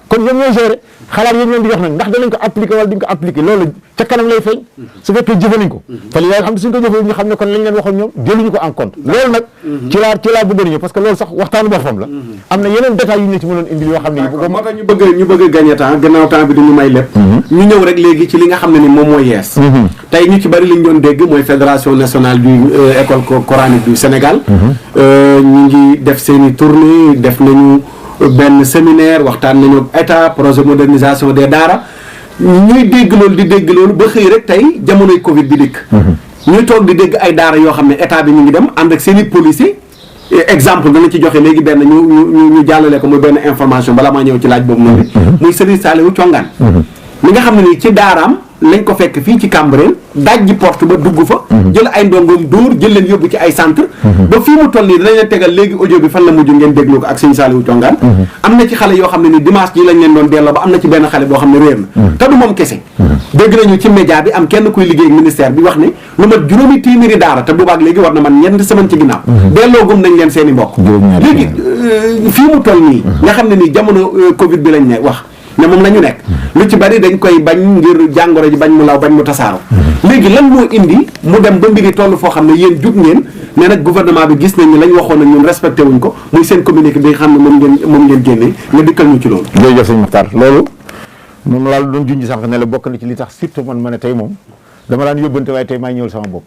kon ñoom ñooy gérer xalaat yi ñu leen di jox nag ndax danañ ko appliquer wala duñ ko appliquer loolu ca kanam lay feeñ su fekkee jëfe nañ ko te li xam ne suñ ko jëfee ñu xam ne kon lañ leen waxoon ñoom jëluñu ko en compte loolu nag ci laa bëggoon ñëw parce que loolu sax waxtaanu boppam la am na yeneen détails yu ñu ci mënoon indi yoo xam ne moo tax ñu bëgg a gagner temps gannaaw temps bi duñu may lépp ñu ñëw rek léegi ci li nga xam ne ni moom mooy yees tey ñu ci bari li ñu doon dégg mooy fédération nationale du école coranique du Sénégal ñu ngi def seeni tournée def nañu benn séminaire waxtaan nañu ak état projet modernisation des daara ñuy dégg loolu di dégg loolu ba xëy rek tey jamonoy Covid bi dikk ñuy toog di dégg ay daara yoo xam ne état bi ñu ngi dem ànd ak seen i policiers exemple dana ci joxe léegi benn ñu jàllale ko muy benn information balaa maa ñëw ci laaj boobu noonu muy Serigne Saliou Thiongaan mi nga xam ne nii ci daaraam lañ ko fekk fii ci Cambérène dajji porte ba dugg fa jël ay ndongoom dóor jël leen yóbbu ci ay centre ba fii mu toll nii dinañ leen tegal léegi audio bi fan la mujj ngeen déglu ko ak sëñ Saliou Thiongaan am na ci xale yoo xam ne ni dimanche ji lañ leen doon delloo ba am na ci benn xale boo xam ne réer na te du moom kese dégg nañu ci média bi am kenn kuy liggéey ak ministère bi wax ne lu mat juróomi téeméeri daara te boobaak léegi war na man ñeenti semaine ci ginnaaw delloo gum nañ leen seen i mbokk léegi fii mu toll nii nga xam ne nii jamono Covid bi lañ ne wax ne moom la ñu nekk lu ci bari dañ koy bañ ngir jàngoro ji bañ mu law bañ mu tasaaro léegi lan moo indi mu dem ba mbiri toll foo xam ne yéen jug ngeen ne nag gouvernement bi gis nañ ne lañ waxoon ak ñun respecté wuñ ko muy seen communiqué bi nga xam ne moom ngeen génnee nga dikkal ñu ci loolu. jërëjëf sëñ Makhtar loolu moom laa doon junj sànq ne la bokk na ci li tax surtout man ma ne tey moom dama daan yóbbante waaye tey maa ñëwal sama bopp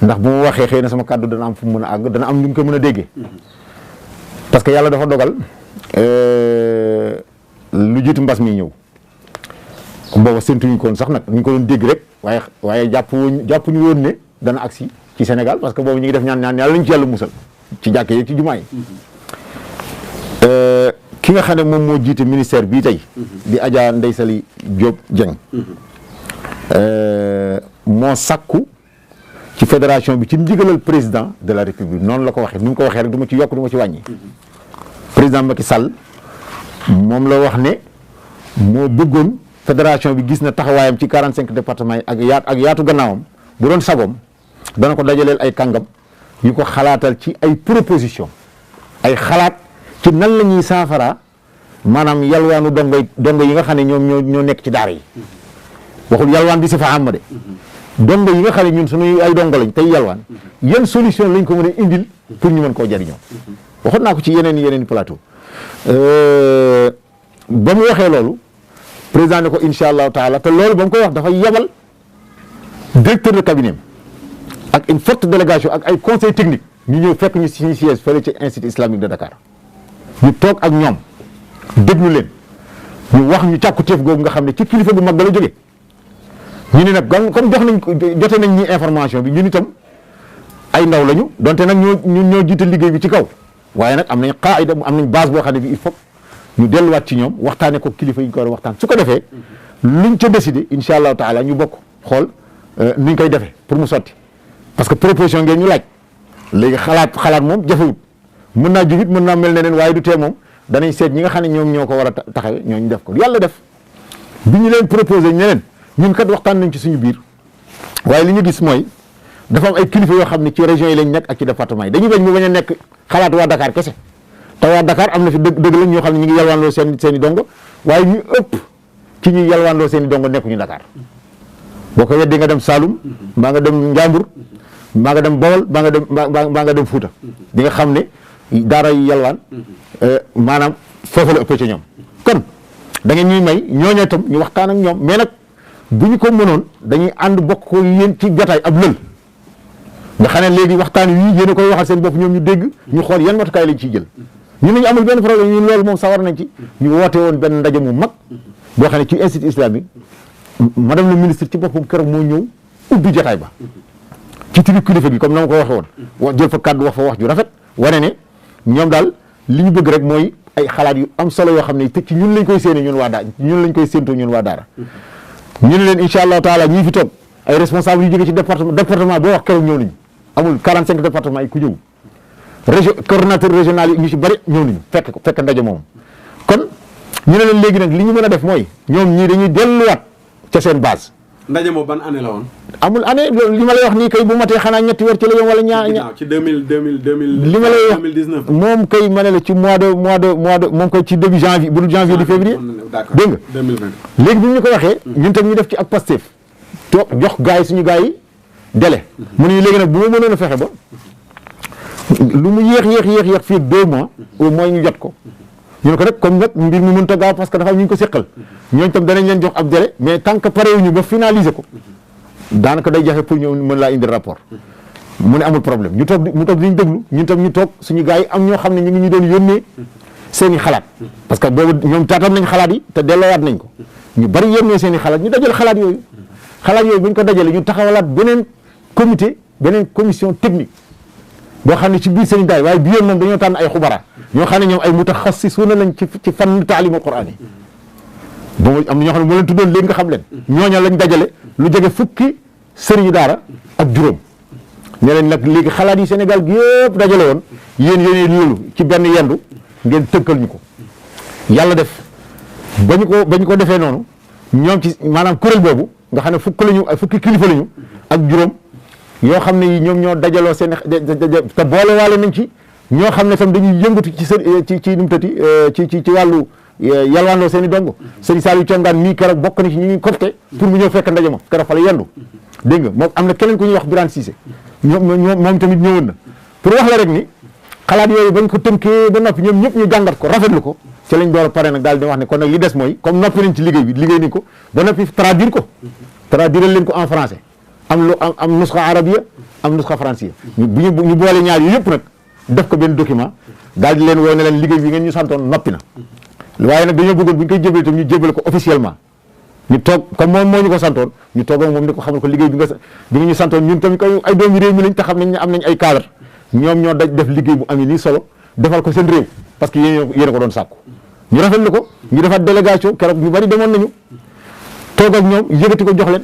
ndax bu ma waxee xëy na sama kàddu dana am fu mu mën a àgg dana am ñu ko mën a déggee parce que yàlla dafa dogal lu jiitu mbas mi ñëw booba séntuñu ko woon sax nag ñu ko doon dégg rek waaye jàpp ñu woon ne dana agsi ci Sénégal parce que boobu ñu ngi def ñaan yàlla lañu ci yàlla musal ci jàkke yeeg ci jumaa yi ki nga xam ne moom moo jiite ministère bii tey di Adja Ndeye Saly Diop Dieng moo sàkku ci fédération bi ci ndigalal président de la République noonu la ko waxee ni mu ko waxee rek du ma ci yokk du ma ci wàññi président Macky Sall moom la wax ne moo bëggoon fédération bi gis na taxawaayam ci 45 départements yi ak yaatu gannaawam bu doon sagoom dana ko dajaleel ay kàngam yu ko xalaatal ci ay proposition ay xalaat ci nan la ñuy saafara maanaam yalwaanu dongo yi nga xam ne ñoom ñoo nekk ci daara yi waxul yalwaan bi si fa am de dongo yi nga xam ne ñun suñuy ay dongo lañ tey yalwaan yan solution lañ ko mën a indil pour ñu mën koo jariñoo waxoon naa ko ci yeneen plateau ba mu waxee loolu président ne ko incha allahu taala te loolu ba mu koy wax dafa yebal directeur de cabinet ak une forte délégation ak ay conseil technique ñu ñëw fekk ñu suñu siège fële ci institut islamique de Dakar ñu toog ak ñoom déglu leen ñu wax ñu càkkutéef googu nga xam ne ci kilifa gu mag ba la jógee ñu ne nag comme jote nañ ñi information bi ñun itam ay ndaw lañu donte nag ñoo jiite liggéey bi ci kaw waaye nag am nañ qaida am nañ base boo xam ne bi il faut ñu delluwaat ci ñoom waxtaane ko kilifa yi ñu ko war a waxtaan su ko defee luñ ca décidé incha allahu taala ñu bokk xool nuñ koy defee pour mu sotti parce que proposition ngeen ñu laaj léegi xalaat moom jafewut mën naa jubit mën naa mel neneen waaye du tee moom danañ seet ñi nga xam ne ñoom ñoo ko war a taxawe ñooñu def ko yàlla def bi ñu leen proposé ñu leen ñun kat waxtaan nañ ci suñu biir waaye li ñu gis mooy dafa am ay kilifa yoo xam ne ci régions yi lañ nekk ak ci département yi dañuy bañ mu bañ a nekk xalaat waa Dakar kese te waa Dakar am na fi dëgg lañ ñoo xam ne ñu ngi yalwaanloo seen i dongo waaye ñu ëpp ci ñuy yalwaanloo seen i dongo nekkuñu Dakar boo ko weddi nga dem Saloum mbaa nga dem Njambur mbaa nga dem Bawol mbaa nga dem Fuuta di nga xam ne daara yi yalwaan maanaam foofu la ëppee ci ñoom kon da ngeen ñuy may ñooñu itam ñu waxtaan ak ñoom mais nag bu ñu ko mënoon dañuy ànd bokk ko yéen ci jotaay ab lël nga xam ne léegi waxtaan wi yéen a koy waxal seen bopp ñoom ñu dégg ñu xool yan matukaay lañ ciy jël ñun nañu amul benn problème ñun loolu moom sawar nañ ci ñu woote woon benn ndaje mu mag boo xam ne ci institut islamique madame le ministre ci boppam keroog moo ñëw ubbi jotaay ba ci turi kilifa gi comme na ma ko waxee woon jël fa kàddu wax fa wax ju rafet wane ne ñoom daal li ñu bëgg rek mooy ay xalaat yu am solo yoo xam ne te ci ñun lañ koy séenee ñun waa daara ñun lañ koy séentoo ñun waa daara ñu ne leen incha allahu taala ñii fi toog ay responsable yu jógee ci département boo wax keroog ñëw nañu amul 45 département yi ku ñëw coordonnateur régional yi ñu ci bëri ñëw nañu fekk ndaje moom kon ñu ne leen léegi nag li ñu mën a def mooy ñoom ñii dañuy delluwaat ca seen base. ndaje moom ban année la woon. amul année li ma lay wax nii kay bu matee xanaa ñetti weer ci la yom wala ñaar ci 2000 li ma lay wax 2019 moom kay ma ne la ci mois de moom kay ci début janvier bu dul janvier di février dégg nga 2020 léegi bi ñu ko waxee ñun tam ñu def ci ak Pastef toog jox gars yi suñu gars yi délai mu ne léegi nag bu ma mënoon a fexe ba lu mu yéex fii 2 mois au moins ñu jot ko ñu ne ko nag comme nag mbir mi mënut a gaaw parce que dafa am ñu ngi ko séqal ñooñu tam danañ leen jox ab délai mais tant que parewuñu ba finaliser ko daanaka day jafe pour ñëw mën laa indi rapport mu ne amul problème mu toog di ñu déglu ñun tam ñu toog suñu gars yi am ñoo xam ne ñu ngi ñu doon yónnee seen i xalaat parce que boobu ñoom taatam nañ xalaat yi te delloowaat nañ ko ñu bari yónnee seen i xalaat ñu dajal xalaat yooyu bu ñu ko dajalee ñu taxawalaat beneen commission technique boo xam ne ci biir seen i daay waaye bi yoon moom dañoo tànn ay xubara ñoo xam ne ñoom ay mutaxassisuuna lañ ci fann taalimul quraan yi bon am na ñoo xam ne moo leen tuddoon léegi nga xam leen ñooña lañ dajale lu jege fukki sëriñu daara ak juróom ne leen nag léegi xalaat yi Sénégal gi yëpp dajale woon yéen loolu ci benn yendu ngeen tënkal ñu ko yàlla def ba ñu ko defee noonu ñoom ci maanaam kuréel boobu nga xam ne fukki kilifa lañu ak juróom yoo xam ne yi ñoom ñoo dajaloo seen te boole waale nañ ci ñoo xam ne tam dañuy yëngatu ci nu mu tëti ci wàllu yalwaandoo seen i dongo sëñ Saliou Thiongaan mii keroog bokk na ci ñu ñuy copte pour mu ñëw fekk ndaje ma keroog fa la yendu dégg nga moom am na keneen ku ñuy wax Birane Cissé moom tamit ñëwoon na pour wax la rek ni xalaat yooyu bañ ko tënkee ba noppi ñoom ñëpp ñu jàngat ko rafetlu ko ci lañ door a pare nag daal di wax ne kon nag li des mooy comme noppi nañ ci liggéey nañ ko ba noppi traduire leen ko en français am nusxa arabia am nusxa français ñu boole ñaar yu yëpp nag def ko benn document daal di leen woo ne leen liggéey bi ngeen ñu santoon noppi na waaye nag dañoo bëggoon bu ñu koy jébale itam ñu jébale ko officiellement ñu toog comme moom moo ñu ko santoon ñu toog ak moom ni ko xamal ko liggéey bi nga ñu santoon ñun tamit koy ay doomi réew mi lañ te xam nañ ne am nañ ay cadre ñoom ñoo def liggéey bu am nii solo defal ko seen réew parce que yéen a ko doon sàkku ñu rafetlu ko ñu defaat délégation keroog ñu bari demoon nañu toog ak ñoom yëgati ko jox leen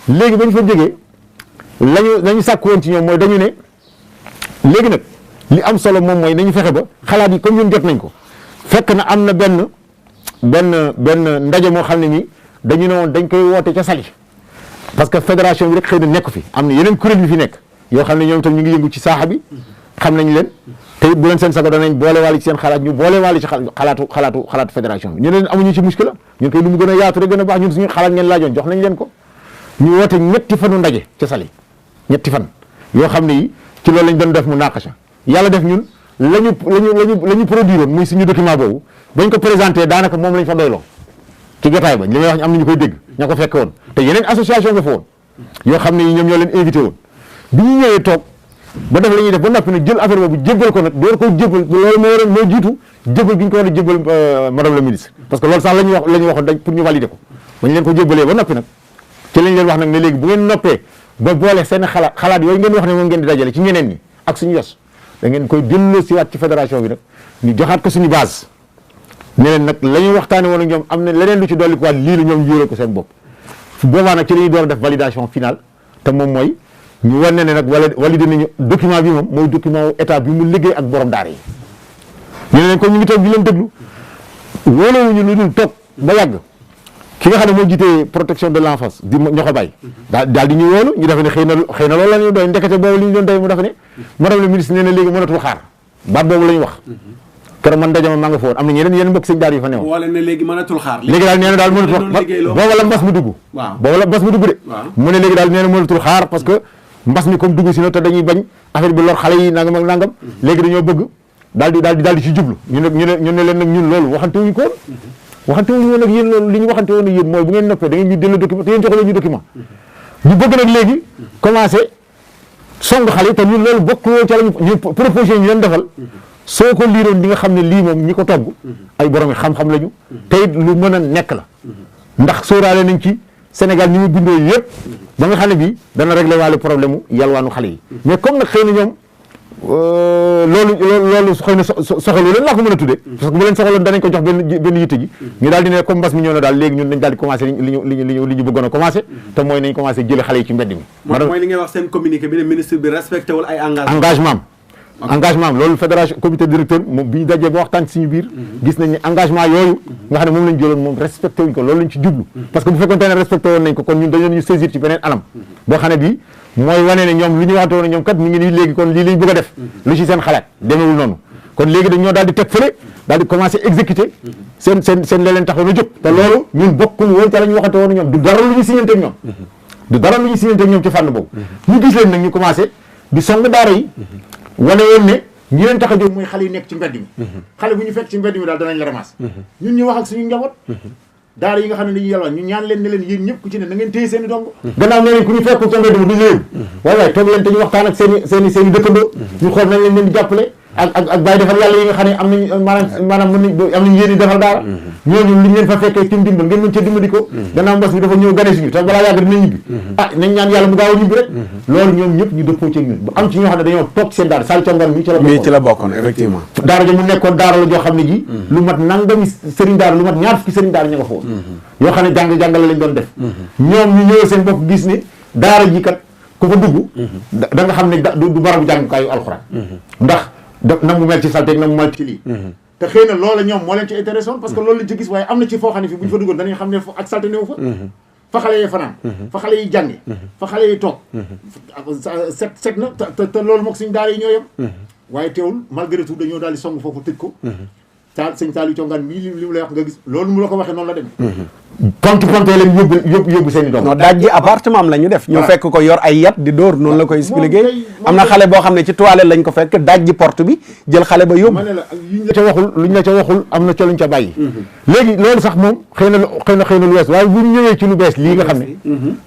léegi ba ñu fa jógee lañu sàkku woon ci ñoom mooy dañu ne léegi nag li am solo moom mooy nañu fexe ba xalaat yi comme ñun jot nañ ko fekk na am na benn ndaje moo xam ne nii dañu ne woon dañ koy woote ca Saly parce que fédération bi rek xëy na nekk fi am na yeneen kuréel yu fi nekk yoo xam ne ñoom itam ñu ngi yëngu ci saaxa bi xam nañ leen te it bu leen seen sago danañ boole waale ci seen xalaat ñu boole waale ci xalaatu fédération bi ñu ne leen amuñu ci muskila ñun koy lu mu gën a yaatu rek gën a baax ñun suñu xalaat ngeen laajoon jox nañ leen ko ñu woote ñetti fanu ndaje ca Saly ñetti fan yoo xam ne yi ci loolu lañ doon def mu naqasha yàlla def ñun la ñu produire woon muy suñu document boobu bañ ko présenté daanaka moom lañ fa doyloo ci jotaay ba li may wax am na ñu koy dégg ña ko fekke woon te yeneen association nga fa woon yoo xam ne ñoom ñoo leen invité woon bi ñu ñëwee toog ba def la ñuy def ba noppi nag jël affaire boobu jébbal ko nag door ko jébbal loolu moo jiitu jébbal gi ñu ko war a jébbal madame la ministre parce que loolu sax la ñu waxoon dañ pour ñu valider ko bañ leen ko jébbalee ba noppi nag ci lañ leen wax nag ne léegi bu ngeen noppee ba boole seen xalaat yooyu ngeen wax ne moom ngeen di dajale ci ñeneen ñi ak suñu yos da ngeen koy delloo siwaat ci fédération bi nag ñu joxaat ko suñu base ne leen nag la ñuy waxtaane woon ak ñoom am na leneen lu ci dolli ko waat lii la ñoom yóore ko seen bopp boobaa nag ci la ñuy door a def validation finale te moom mooy ñu wan ne nag validé nañu document bi moom mooy document wu état bi mu liggéey ak borom daara yi ñu ne leen kon ñu ngi toog di leen déglu wóolowuñu lu dul toog ba yàgg ki nga xam ne moo jiitee protection de l'enfance di ñoko bay daal di ñu wóolu ñu defe ne xëy na loolu la ñu doy ndekete boobu li ñu doon doy mu defe ne madame le ministre nee na léegi mënatul xaar baat boobu la ñu wax keroog man dajama maa nga fa woon am na yeneen mbokk sëñ daara yu fa newoon wala ne léegi mënatul xaar léegi daal nee na daal mënatul booba la mbas mi dugg booba la mbas mi dugg de mu ne léegi daal nee na mënatul xaar parce que mbas mi comme dugg si na te dañuy bañ affaire bi lor xale yi nangam ak nangam léegi dañoo bëgg daal di ci jublu ñu ne leen nag ñun loolu waxante wuñu ko waxante wuñu woon ak yéen loolu li ñu waxante woon ak yéen mooy bu ngeen noppee da ngeen ñu dellu document te yéen joxaloo ñu document ñu bëgg nag léegi commencé song xale yi te ñun loolu bokk woon ca la ñu proposition ñu leen defal soo ko liiroon di nga xam ne lii moom ñi ko togg ay borom yi xam-xam lañu te it lu mën a nekk la ndax sóoraale nañ ci Sénégal ñi mu bindoo yëpp ba nga xam ne bii dana réglé waale problème u yalwaanu xale yi mais comme nag xëy na ñoom loolu xëy na soxalu leen laa ko mën a tuddee parce que bu leen soxaloon danañ ko jox benn yitte gi ñu daal di ne comme mbas mi ñëw na daal léegi ñun dañ daal di commencé li ñu bëggoon a commencé te mooy nañ commencé jële xale yi ci mbedd mi mooy li ngay wax seen communiqué bi ne ministre bi respecté wul ay engagement loolu fédération comité directeur moom bi ñu dajee ba waxtaan ci suñu biir gis nañ ne engagement yooyu nga xam ne moom lañ jëloon moom respecté wuñ ko loolu lañ ci jublu parce que bu fekkoon ne respecté woon nañ ko kon ñun dañoo ñu saisir ci beneen anam boo xam ne bii mooy wane ne ñoom lu ñu waxante woon ñoom kat mi ngi nii léegi kon lii lañ bëgg a def lu ci seen xalaat demewul noonu kon léegi dañoo daal di teg fële daal di commencé exécuter seen la leen taxoon a jóg te loolu ñun bokkul woon ca la ñu waxante woon ñoom du dara lu ñu signante ak ñoom ci fànn boobu ñu gis leen nag ñu commencé di song daara yi wane woon ne ñi leen tax a jóg mooy xale yi nekk ci mbedd mi xale bu ñu fekk ci mbedd mi daal danañ la ramas ñun ñu wax ak suñu njaboot daara yi nga xam ne dañuy yalwaan ñu ñaan leen ne leen yéen ñëpp ku ci ne na ngeen téye seen i dong gannaaw nee nañ ku ñu fekk ca mbedd mi du ñëw waaye toog leen te ñu waxtaan ak seen i dëkkandoo ñu xool nañ leen di jàppale ak bàyyi defal yàlla yi nga xam ne am nañ maanaam mën nañ am nañ yéen i defal daara ñooñu liñ leen fa fekkee tim dimbal ngeen mën ca dimbali ko gannaaw mbas bi dafa ñëw gane si ñu te balaa yàgg dina ñibbi nañ ñaan yàlla mu gaaw a ñibbi rek loolu ñoom ñëpp ñu dëppoo ci ñun ba am ci ñoo xam ne dañoo toog ci seen daara Saliou Congaan mii ci la bokkoon effectivement daara ja mu nekkoon daara la joo xam ne ji lu mat nangami sëriñ daara lu mat ñaar fukki sëriñ daara ña nga fa woon yoo xam ne jàngale lañ doon def ñoom ñu ñëwee seen bopp gis ne daara ji kat ku fa dugg da nga xam ne du barabu jàngukaayu alxuraan ndax nag mu mel ci salteeg nag mu mel ci lii te xëy na loola ñoom moo leen ci intéressé woon parce que loolu lañ ci gis waaye am na ci foo xam ne fi bu ñu fa duggoon danañ xam ne ak salte néew fa xale yi fanaan fa xale yi jànge fa xale yi toog set na te loolu mook suñu daara yi ñoo yem waaye teewul malgré tout dañoo daal di song foofu tëj ko sëñ Saliou Congaan mii li mu lay wax nga gis loolu mu la ko waxee noonu la dem ponte leen yóbbu seen i doom non daaj ji appartement am la ñu def ñu fekk ko yor ay yat di dóor noonu la koy expliqué am na xale boo xam ne ci toilette lañ ko fekk daaj ji porte bi jël xale ba yóbbu ma ne la luñ la ca waxul am na ca luñ ca bàyyi léegi loolu sax moom xëy na lu wees waaye bu ñu ñëwee ci lu bees lii nga xam ne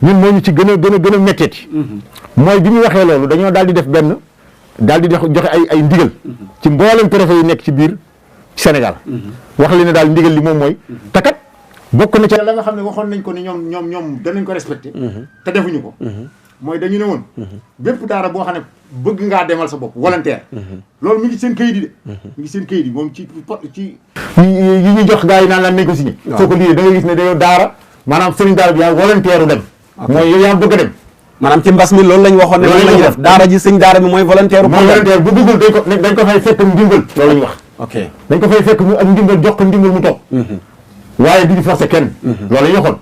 ñun moo ñu ci gën a métteeti mooy bi ñu waxee loolu dañoo daal di def benn daal di joxe ay ndigal ci mboolem préfet yi nekk ci biir Sénégal wax li ne daal ndigal li moom mooy takat bokk na ca la nga xam ne waxoon nañ ko ni ñoom danañ ko respecté te defuñu ko mooy dañu ne woon bépp daara boo xam ne bëgg ngaa demal sa bopp volontaire loolu mi ngi seen kayit yi de mi ngi seen kayit yi moom ci yi ñu jox gars yi naan lan nañ ko signé soo ko liiree da nga gis ne dañoo daara maanaam sëriñ daara bi yaa volontaire u dem mooy yow yaa bëgg a dem maanaam ci mbas mi loolu lañ waxoon ne loolu lañu def daara ji sëñ daara bi mooy volontaire bu bëggul dañ ko fay fekk ndimbal loolu lañu wax ok dañ ko fay fekk mu ak ndimbal jox ko ndimbal mu toog waaye duñu forcé kenn loolu la ñu waxoon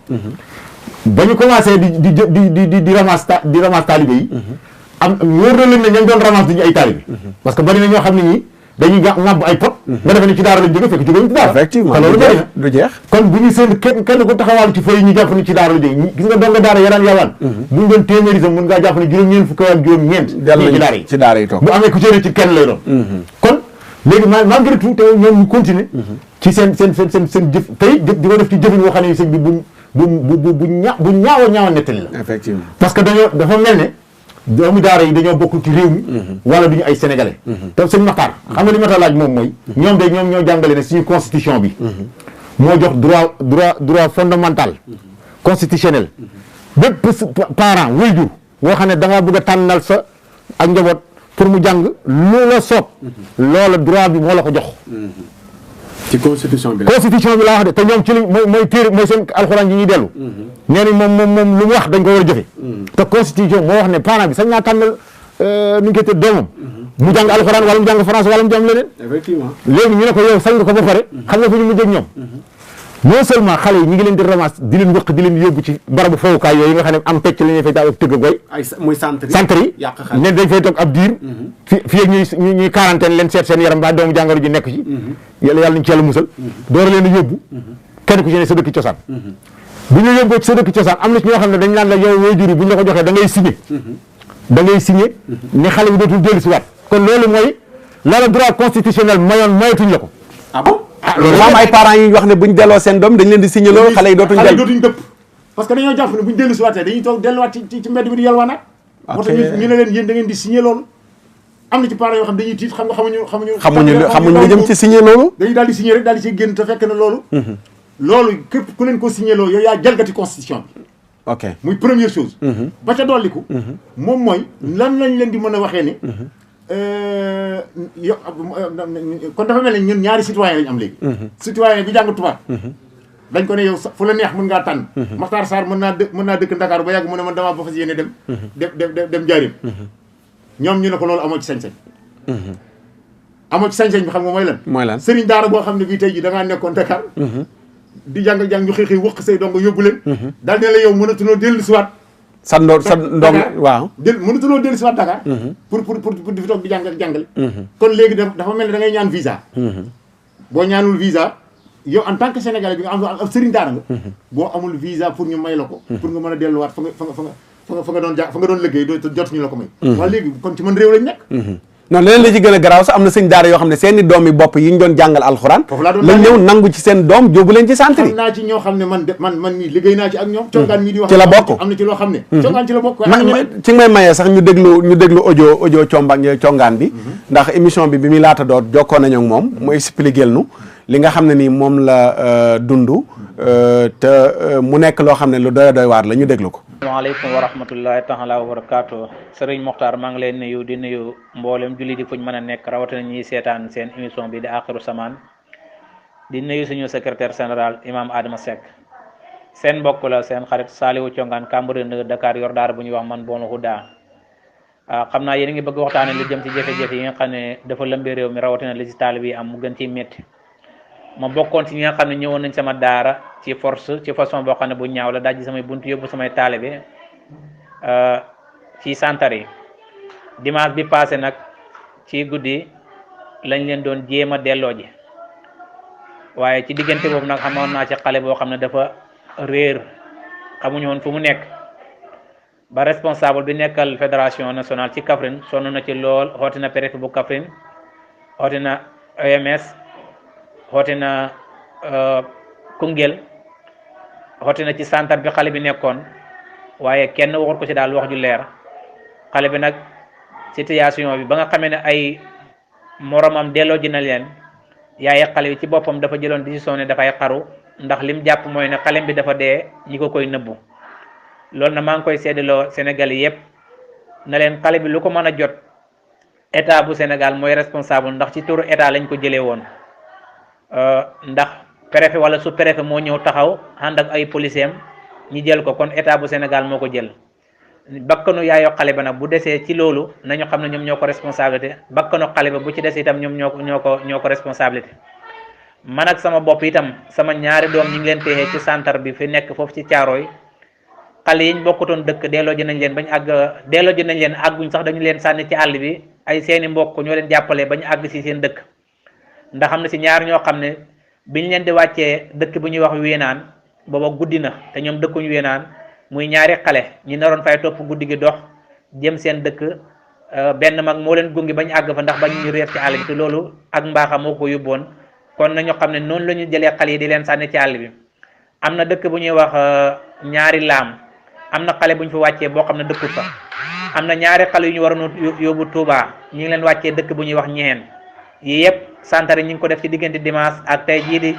ba ñu commencé di ramas taalibe yi am wóor na leen ne ñañ doon ramas duñu ay taalibe parce que bari na ñoo xam ne ñii dañuy ŋàbb ay pot nga defe ne ci daara lañ jóge fekk jóge ci daara effectivement loolu bari na du jeex kon bu ñu seen kenn ko taxawaalu ci fay ñu jàpp ne ci daara la jóge gis nga donga daara yaraan yàllaan buñ doon téeméeri sax mën ngaa jàpp ne juróom-ñeent fukk ak juróom-ñeent ci daara yi toog bu amee ku ci kenn lay doon kon léegi malgré tout te ñoom ñu continuer ci seen jëf tey di ko def ci jëfin woo xam ne sëñ bi bu ñaaw nettali la effectivement parce que dafa mel ne doomu daara yi dañoo bokk ci réew mi wala duñu ay sénégalais te sëñ Maxtaar xam nga li ma ta laaj moom mooy ñoom ñoo jàngale ne suñu constitution bi moo jox droit fondamental constitutionnel bépp parent waajur woo xam ne da ngaa bëgg a tànnal sa ak njaboot pour mu jàng lu la soob loola droit bi moo la ko jox ci constitution bi laa wax de te ñoom ci li mooy téere mooy seen alxuraan yi ñuy dellu. nee nañ moom lu mu wax dañ ko war a jëfe. te constitution moo wax ne parent bi sañ naa tànnal nu ñu koy tëdd doomam. mu jàng alxuraan wala mu jàng français wala mu jàng leneen. effectivement léegi ñu ne ko yow sañ nga ko ba pare. xam nga fu ñu mujj ak ñoom. non seulement xale yi ñu ngi leen di ramas di leen wëq di leen yóbbu ci barabu fowukaay yooyu nga xam ne am pecc la ñuy fay daal ak tëgg goy muy centre yi ne dañ fay toog ab diir fii ak ñuy quarantaine leen seet seen yaram ba doomu jàngoro ji nekk ci yàlla nañu ci yàlla musal door leen a yóbbu kenn ku ci ne sa dëkk cosaan bu ñu yóbboo ci sa dëkk cosaan am na ci ñoo xam ne dañ naan la yow waajur yi bu ñu la ko joxee da ngay signé ne xale bi dootul dellu si waat kon loolu mooy la droit constitutionnel mayatuñ la ko. loolu dafa am ay parents yi wax ne buñ delloo seen doom dañ leen di signé loolu xale yi dootuñ dëpp parce que dañoo jàpp ne buñ dellu si waatee dañuy toog delluwaat ci mbedd bi di yalwaanaat moo tax ñu ne leen yéen da ngeen di signé loolu am na ci parents yoo xam dañuy tiit xam nga xamuñu lu jëm ci signé loolu dañuy daal di signé rek daal di ci génn te fekk na loolu loolu képp ku leen ko signé loolu yow yaa jalgati constitution bi ok muy première chose ba ca dolliku moom mooy lan lañ leen di mën a waxee ne kon dafa mel ne ñun ñaari citoyen lañu am léegi citoyen bi jàng tubaab dañ ko ne yow fu la neex mën ngaa tànn Makhtar Sarr mën naa dëkk Ndakaaru ba yàgg mu ne man damaa ba fas yéene dem Njaaréem ñoom ñu ne ko loolu amoo ci sañ-sañ amoo ci sañ-sañ bi xam nga mooy lan sëriñ daara boo xam ne bii tey ji da ngaa nekkoon Dakar di jàng ñu xëy wëq say dongo yóbbu leen daal ne la yow mënatunoo dellu siwaat sa ndong waaw mënatuloo dellu si waat Dakar pour di fi toog di jàngale kon léegi dafa mel ne da ngay ñaan visa boo ñaanul visa yow en tant que sénégalais bi nga am ab sëriñ daara nga boo amul visa pour ñu may la ko pour nga mën a delluwaat fa nga doon liggéey jotuñu la ko may waaw léegi kon ci mën réew lañ nekk non leneen la ci gën a garaaw sax am na sëñ daara yoo xam ne seen i doom yi bopp yi ñu doon jàngal alxuraan lañ ñëw nangu ci seen doom jóbbu leen ci centre yi xam naa ci ñoo xam ne man mii liggéey naa ci ak ñoom congaan mii di wax ci la bokk am na ci loo xam ne congaan ci la bokk ci may mayee sax ñu déglu audio congaan bi ndax émission bi muy laata doot jokkoo nañu ak moom mu expliquer nu li nga xam ne nii moom la dund te mu nekk loo xam ne lu doy waar la ñu déglu ko. asalaamaaleykum wa rahmatullahi taala wa barakaatu Sëriñ Mokhtar maa ngi leen nuyu di nuyu mboolem julli di fuñ mën a nekk rawatina ñuy seetaan seen émission bi di Axiru Samaan di nuyu suñu secrétaire général imam Adama Seck seen mbokk la seen xarit Saliou Thiongaan Cambérène Dakar yor daara bu ñuy wax man boonu Huda xam naa yéen a ngi bëgg waxtaane li jëm ci jafe-jafe yi nga xam ne dafa lëmbee réew mi rawatina li ci taalibe yi am mu gën ciy métti ma bokkoon ci ñi nga xam ne ñëwoon nañ sama daara ci force ci façon boo xam ne bu ñaaw la dajji samay buntu yóbbu samay taalibe ci santar yi dimanche bi passé nag ci guddi lañ leen doon jéem a delloo ji waaye ci diggante boobu nag xamoon naa ci xale boo xam ne dafa réer xamuñu woon fu mu nekk ba responsable bi nekkal fédération nationale ci Kaffrine sonn na ci lool xooti na préfet bu Kaffrine xooti na OMS xooti na Koungheul xooti na ci santar bi xale bi nekkoon waaye kenn waxut ko ci daal wax ju leer xale bi nag situation bi ba nga xamee ne ay moromam delloo ji na leen yaay xale bi ci boppam dafa jëloon décision ne dafay xaru ndax lim jàpp mooy ne xale bi dafa dee ñi ko koy nëbbu loolu na maa ngi koy seddaloo Sénégal yépp na leen xale bi lu ko mën a jot état bu Sénégal mooy responsable ndax ci turu état lañ ko jëlee woon ndax préfet wala sous préfet moo ñëw taxaw ànd ak ay policiers am ñi jël ko kon état bu Sénégal moo ko jël bakkanu yaayo xale ba nag bu desee ci loolu nañu xam ne ñoom ñoo ko responsabilité bakkanu xale ba bu ci des itam ñoom ñoo ko responsabilité man ak sama bopp itam sama ñaari doom ñi ngi leen téye ci centre bi fi nekk foofu ci Caaroy xale yi ñu bokkutoon dëkk delloo ji nañ leen bañ àgguñ sax dañu leen sànni ci àll bi ay seeni mbokk ñoo leen jàppale bañ àgg si seen dëkk ndax xam ne si ñaar ñoo xam ne biñ leen di wàccee dëkk bu ñuy wax Wénaan booba guddi na te ñoom dëkkuñu Wénaan muy ñaari xale ñi naroon fay topp guddi gi dox jëm seen dëkk benn mag moo leen gungi bañ àgg fa ndax bañ ñu réer ci àll bi te loolu ak mbaaxam moo ko yóbboon kon nañu xam ne noonu la ñu jëlee xale yi di leen sànni ci àll bi am na dëkk bu ñuy wax ñaari laam am na xale bu ñu fa wàccee boo xam ne dëkkut fa am na ñaari xale yu ñu waroon yóbbu Touba ñu ngi leen wàccee dëkk bu ñuy wax ñeen yii yëpp santar yi ñu ngi ko def ci diggante dimanche ak tey jii di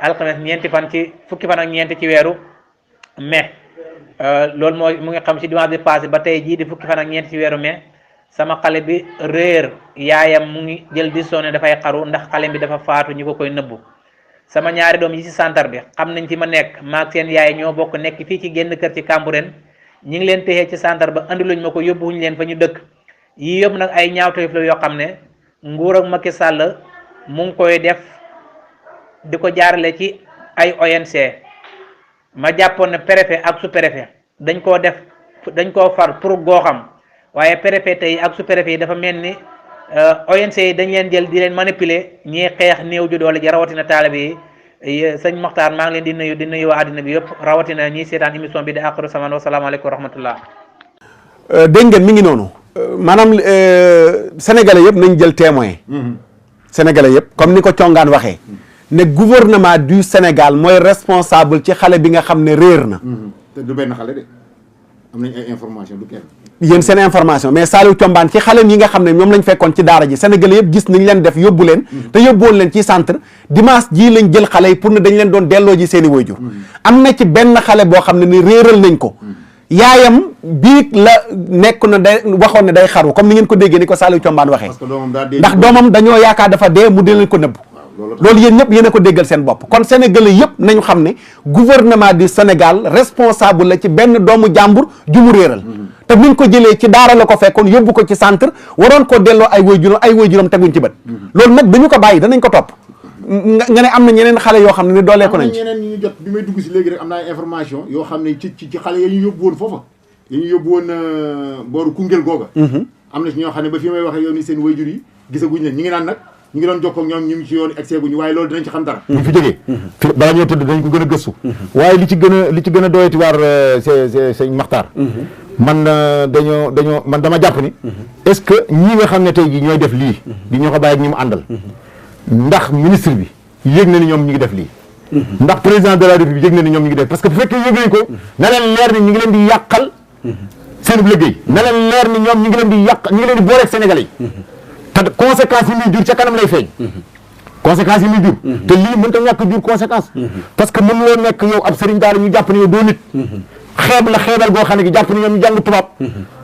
alxames ñeenti fan ci fukki fan ak ñeenti ci weeru mai loolu mooy mu ngi xam ci dimanche bi passé ba tey jii di fukki fan ak ñeenti ci weeru mai sama xale bi réer yaayam mu ngi jël décision ne dafay xaru ndax xale bi dafa faatu ñu ko koy nëbbu sama ñaari doom yi ci santar bi xam nañ fi ma nekk maag seen yaay ñoo bokk nekk fii ci génn kër ci Cambérène ñi ngi leen téye ci santar ba andi luñ ma ko yóbbuwuñu leen fa ñu dëkk yii yëpp nag ay ñaawteef la yoo xam ne nguur ak Macky Sall mu ngi koy def di ko jaarale ci ay ONC ma jàppoon ne préfet ak sous-préfet dañ koo far pour goxam waaye préfet tey ak sous-préfet yi dafa mel ni ONC yi dañ leen jël di leen manipuler ñiy xeex néew ju doole ji rawatina taalibe yi sëñ Mokhtar maa ngi leen di nuyu waa àddina bi yëpp rawatina ñiy seetaan émission bi di Axiru Zaman wa salaamaaleykum wa rahmatullah. dégg ngeen mi ngi noonu maanaam sénégalais yëpp nañ jël témoin sénégalais yëpp comme ni ko congaan waxee ne gouvernement du Sénégal mooy responsable ci xale bi nga xam ne réer na. te du benn xale de am nañ ay information du kenn. yéen seen information mais Saliou Thiombane ci xale yi nga xam ne ñoom lañ fekkoon ci daara ji sénégalais yëpp gis nañ leen def yóbbu leen te yóbbuwoon leen ci centre dimanche jii lañ jël xale yi pour ne dañ leen doon delloo ji seen i waajur am na ci benn xale boo xam ne ni réeral nañ ko yaayam bii la nekk na day waxoon ne day xaru comme ni ngeen ko déggee ni ko Saliou Thiombane waxee ndax doomam dañoo yaakaar dafa dee mu dee leen ko nëbb loolu yéen ñëpp yéen a ko déggal seen bopp kon sénégalais yëpp nañu xam ne gouvernement du Sénégal responsable la ci benn doomu jàmbur ju mu réeral te mi ngi ko jëlee ci daara la ko fekkoon yóbbu ko ci centre waroon koo delloo ay waajuram teguñ ci bët loolu nag dañu ko bàyyi danañ ko topp nga ne am na ñeneen xale yoo xam ne ni doolee ko nañ ci ñeneen ñu jot bi may dugg si léegi rek am na ay information yoo xam ne ci xale ya ñu yóbbu woon foofa ya ñu yóbbu woon booru Koungheul googa am na si ñoo xam ne ba fi may waxee yow ni seen waajur yi gisaguñ leen ñi ngi naan nag ñu ngi doon jokkoo ak ñoom ñu ngi ci yoon excès guñu waaye loolu dinañ ci xam dara ñu fi jógee balaa ñoo tëdd dañ ko gën a gëstu waaye li ci gën a doyati waar sëñ Makhtar man man dama jàpp ni est-ce que ñi nga xam ne tey jii ñooy def lii di ñoo ko bàyyi ak ñi mu àndal ndax ministre bi yëg na ni ñoom ñu ngi def lii ndax président de la République yëg na ni ñoom ñu ngi def parce que bu fekkee yëg nañ ko na leen leer ni ñu ngi leen di yàqal seen liggéey na leen leer ni ñoom ñu ngi leen di yàq ñu ngi leen di booleeg Sénégalais yi te conséquences yi muy jur ca kanam lay feeñ conséquences yi muy jur te lii mën ta ñàkk jur conséquence parce que mën loo nekk yow ab sëriñ daara ñu jàpp ne yow doo nit xeebal goo xam ne gi jàpp ne ñoom ñu jàng tubaab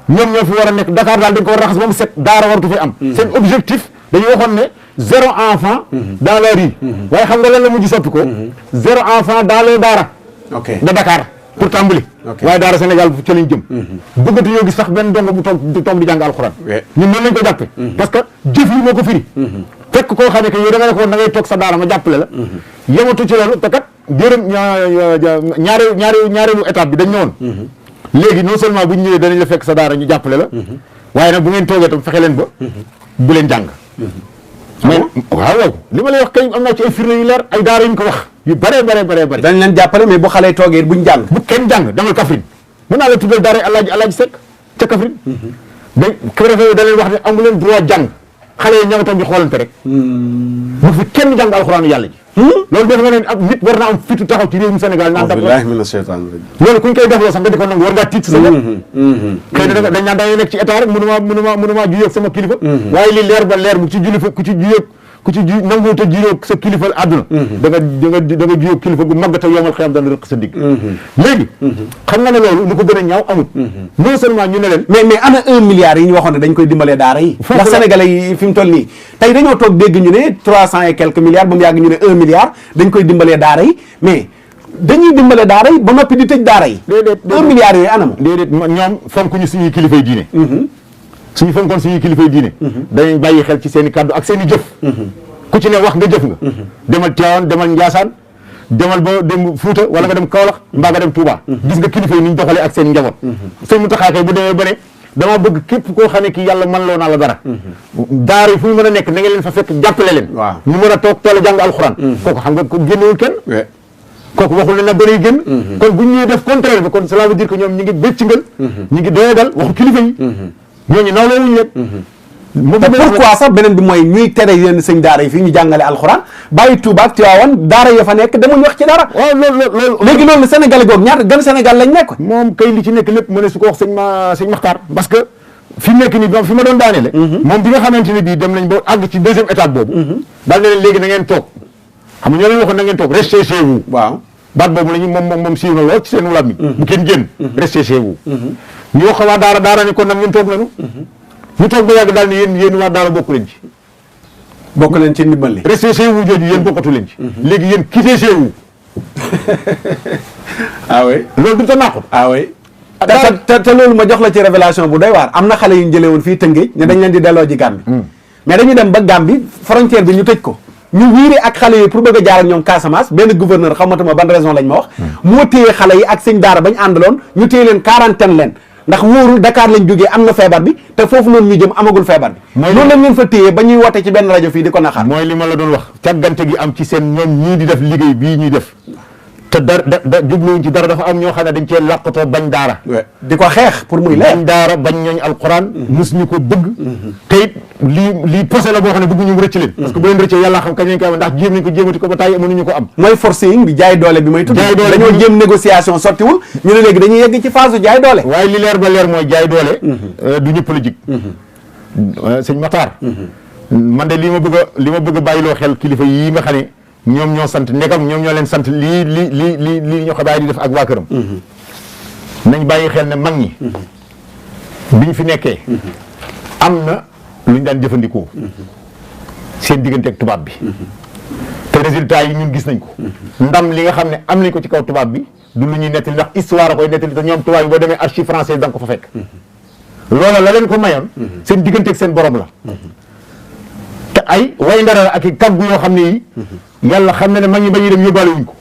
ñoom ñoo fi war a nekk Dakar daal dañ ko war a raxas ba mu set daara waratu fi am seen objectif dañu waxoon ne 0 enfant dans la rue waaye xam nga lan la mujj soppi ko 0 enfant dans les daara de Dakar pour tàmbali waaye daara Sénégal fu ca lañ jëm bëggatu ñoo gis sax benn dongo bu toog di jàng alxuraan ñun noonu lañ ko jàppe parce que jëf yi moo ko firi fekk koo xam ne que yow da nga ne ko da ngay toog sa daara ma jàppale la yematu ci loolu te kat jërëm ñaareelu étape bi dañ ñëwoon léegi non seulement bu ñu ñëwee danañ la fekk sa daara ñu jàppale la waaye nag bu ngeen toogee tam fexe leen ba bu leen jàng mais waaw li ma lay wax kay am naa ci ay firnde yu leer ay daara yu ñu ko wax yu bëree dañ leen jàppale mais bu xale yi toogee buñ jàng bu kenn jàng demal Kaffrine mën naa la tuddal daara Alaaji Seck ca Kaffrine da préfet da leen wax ne amu leen droit jàng xale yi ña nga toog di xoolante rek bu fi kenn jàng alxuraanu yàlla ji loolu def nga ne ab nit war naa am fitu taxaw ci réewum Sénégal naan billahi mina shaytaan rajim loolu kuñ koy def loo sax nga di ko nangu war ngaa tiit sa bopp xëy na dañ naan dañuy nekk ci état rek mënuma juyee ak sama kilifa waaye li leer ba leer bu ci julli ku ci nangu te juyee sa kilifa àdduna da nga juyee kilifa gu mag te yomal xëyam dana rëq sa digg léegi xam nga ne loolu lu ko gën a ñaaw amul non seulement ñu ne leen mais ana 1 milliard yi ñu waxoon ne dañ koy dimbalee daara yi ndax sénégalais yi fi mu toll nii tey dañoo toog dégg ñu ne 300 et quelques milliards ba mu yàgg ñu ne 1 milliard dañ koy dimbalee daara yi mais dañuy dimbale daara yi ba noppi di tëj daara yi 1 milliard yooyu anam déedéet ñoom fonkuñu suñuy kilifay diine suñu fonkoon suñuy kilifay diine dañuy bàyyi xel ci seen i kàddu ak seen i jëf ku ci ne wax nga jëf nga demal Tivaouane demal Ndiassane demal ba dem Fouta wala nga dem Kaolack mbaa nga dem Touba gis nga kilifa yi ni ñu doxalee ak seen njaboot sëñ Mountakha kay bu demee ba ne dama bëgg képp koo xam ne kii yàlla mën loo naa la dara daara yi fu ñu mën a nekk na nga leen fa fekk jàppale leen ñu mën a toog teel a jàng alxuraan kooku xam nga ko génnewul kenn kooku waxul ne na bëri génn kon bu ñu ñëwee def contraire bi kon cela veut dire que ñoom ñi ngi bëccingal ñi ngi doyadal waxu kilifa yi ñooñu nawloo wuñu leen te pourquoi sax beneen bi mooy ñuy tere yenn sëñ daara yi fii ñu jàngale alxuraan bàyyi Touba ak Tivaouane daara ya fa nekk demuñ wax ci dara waaw loolu léegi loolu Sénégal googu ñaata gan Sénégal lañ nekk moom kay li ci nekk lépp mu ne su ko wax sëñ Makhtar parce que fi mu nekk nii fi ma doon daaneele moom bi nga xamante ne bii dem nañ ba àgg ci deuxième étape boobu daal ne leen léegi na ngeen toog xam nga ñoo leen waxoon na ngeen toog restez chez vous waaw baat boobu la ñu moom siiw na lool ci seen wulaam mi bu kenn génn restez chez vous ñu wax waa daara ne kon nag ngeen toog nañu ñu toog ba yàgg daal ni yéen waa daara bokku leen ci. bokk leen ci ndimbal li. resté chez vous jooju yéen bokkatu leen ci. léegi yéen quitté chez vous. ah oui loolu du ta naqut. ah oui te loolu ma jox la ci révélation bu doy waar am na xale yu ñu jëlee woon fii Tëngéej ne dañ leen di delloo ji Gàmbi. mais dañu dem ba Gàmbi frontière bi ñu tëj ko. ñu wiiri ak xale yi pour bëgg a jaar ak ñoom Casamance benn gouverneur xamatuma ban raison lañ ma wax. moo téye xale yi ak sëñ daara bañ àndaloon ñu téye leen quarantaine leen. ndax wóorul Dakar lañ jógee am na feebar bi te foofu noonu ñu jëm amagul feebar bi. loolu lañ leen fa téye ba ñuy woote ci benn rajo fii di ko naxaar. mooy li ma la doon wax càggante gi am ci seen ñoom ñii di def liggéey bii ñuy def te da jubluwuñ ci dara dafa am ñoo xam ne dañ cee làqatoo bañ daara. di ko xeex pour muy leer. bañ daara bañ ñooñ alquran. mus ñu ko bëgg. te it lii posé la boo xam ne bëgguñu mu rëcc leen. parce que bu leen rëccee yàlla xam kañ lañ ko am ndax jéem nañ ko jéemati ko ba tàyyi mënuñu ko am. mooy forcing bi jaay doole bi may tudd. jaay doole dañoo jéem négociation sottiwul ñu ne léegi dañuy yegg ci phase jaay doole. waaye li leer ba leer mooy jaay doole. du ñëpp la jig. sëñ Matar. man de li ma bëgg a bàyyiloo xel kilifa yii nga xam ne ñoom ñoo sant ndegam ñoom ñoo leen sant lii ñoo xabaay di def ak waa këram. nañ bàyyi xel ne mag ñi. biñ fi nekkee. am na lu ñu daan jëfandikoo. seen diggante ak tubaab bi. te résultat yi ñun gis nañ ko. ndam li nga xam ne am nañ ko ci kaw tubaab bi du lu ñuy nettali ndax histoire a koy nettali te ñoom tubaab yi boo demee archive français da nga ko fa fekk. loola la leen ko mayoon. seen diggante ak seen borom la. te ay way ndara ak i kàggu yoo xam ne yi. yàlla xam na ne mag ñi ba ñuy dem yóbbaale wuñ ko.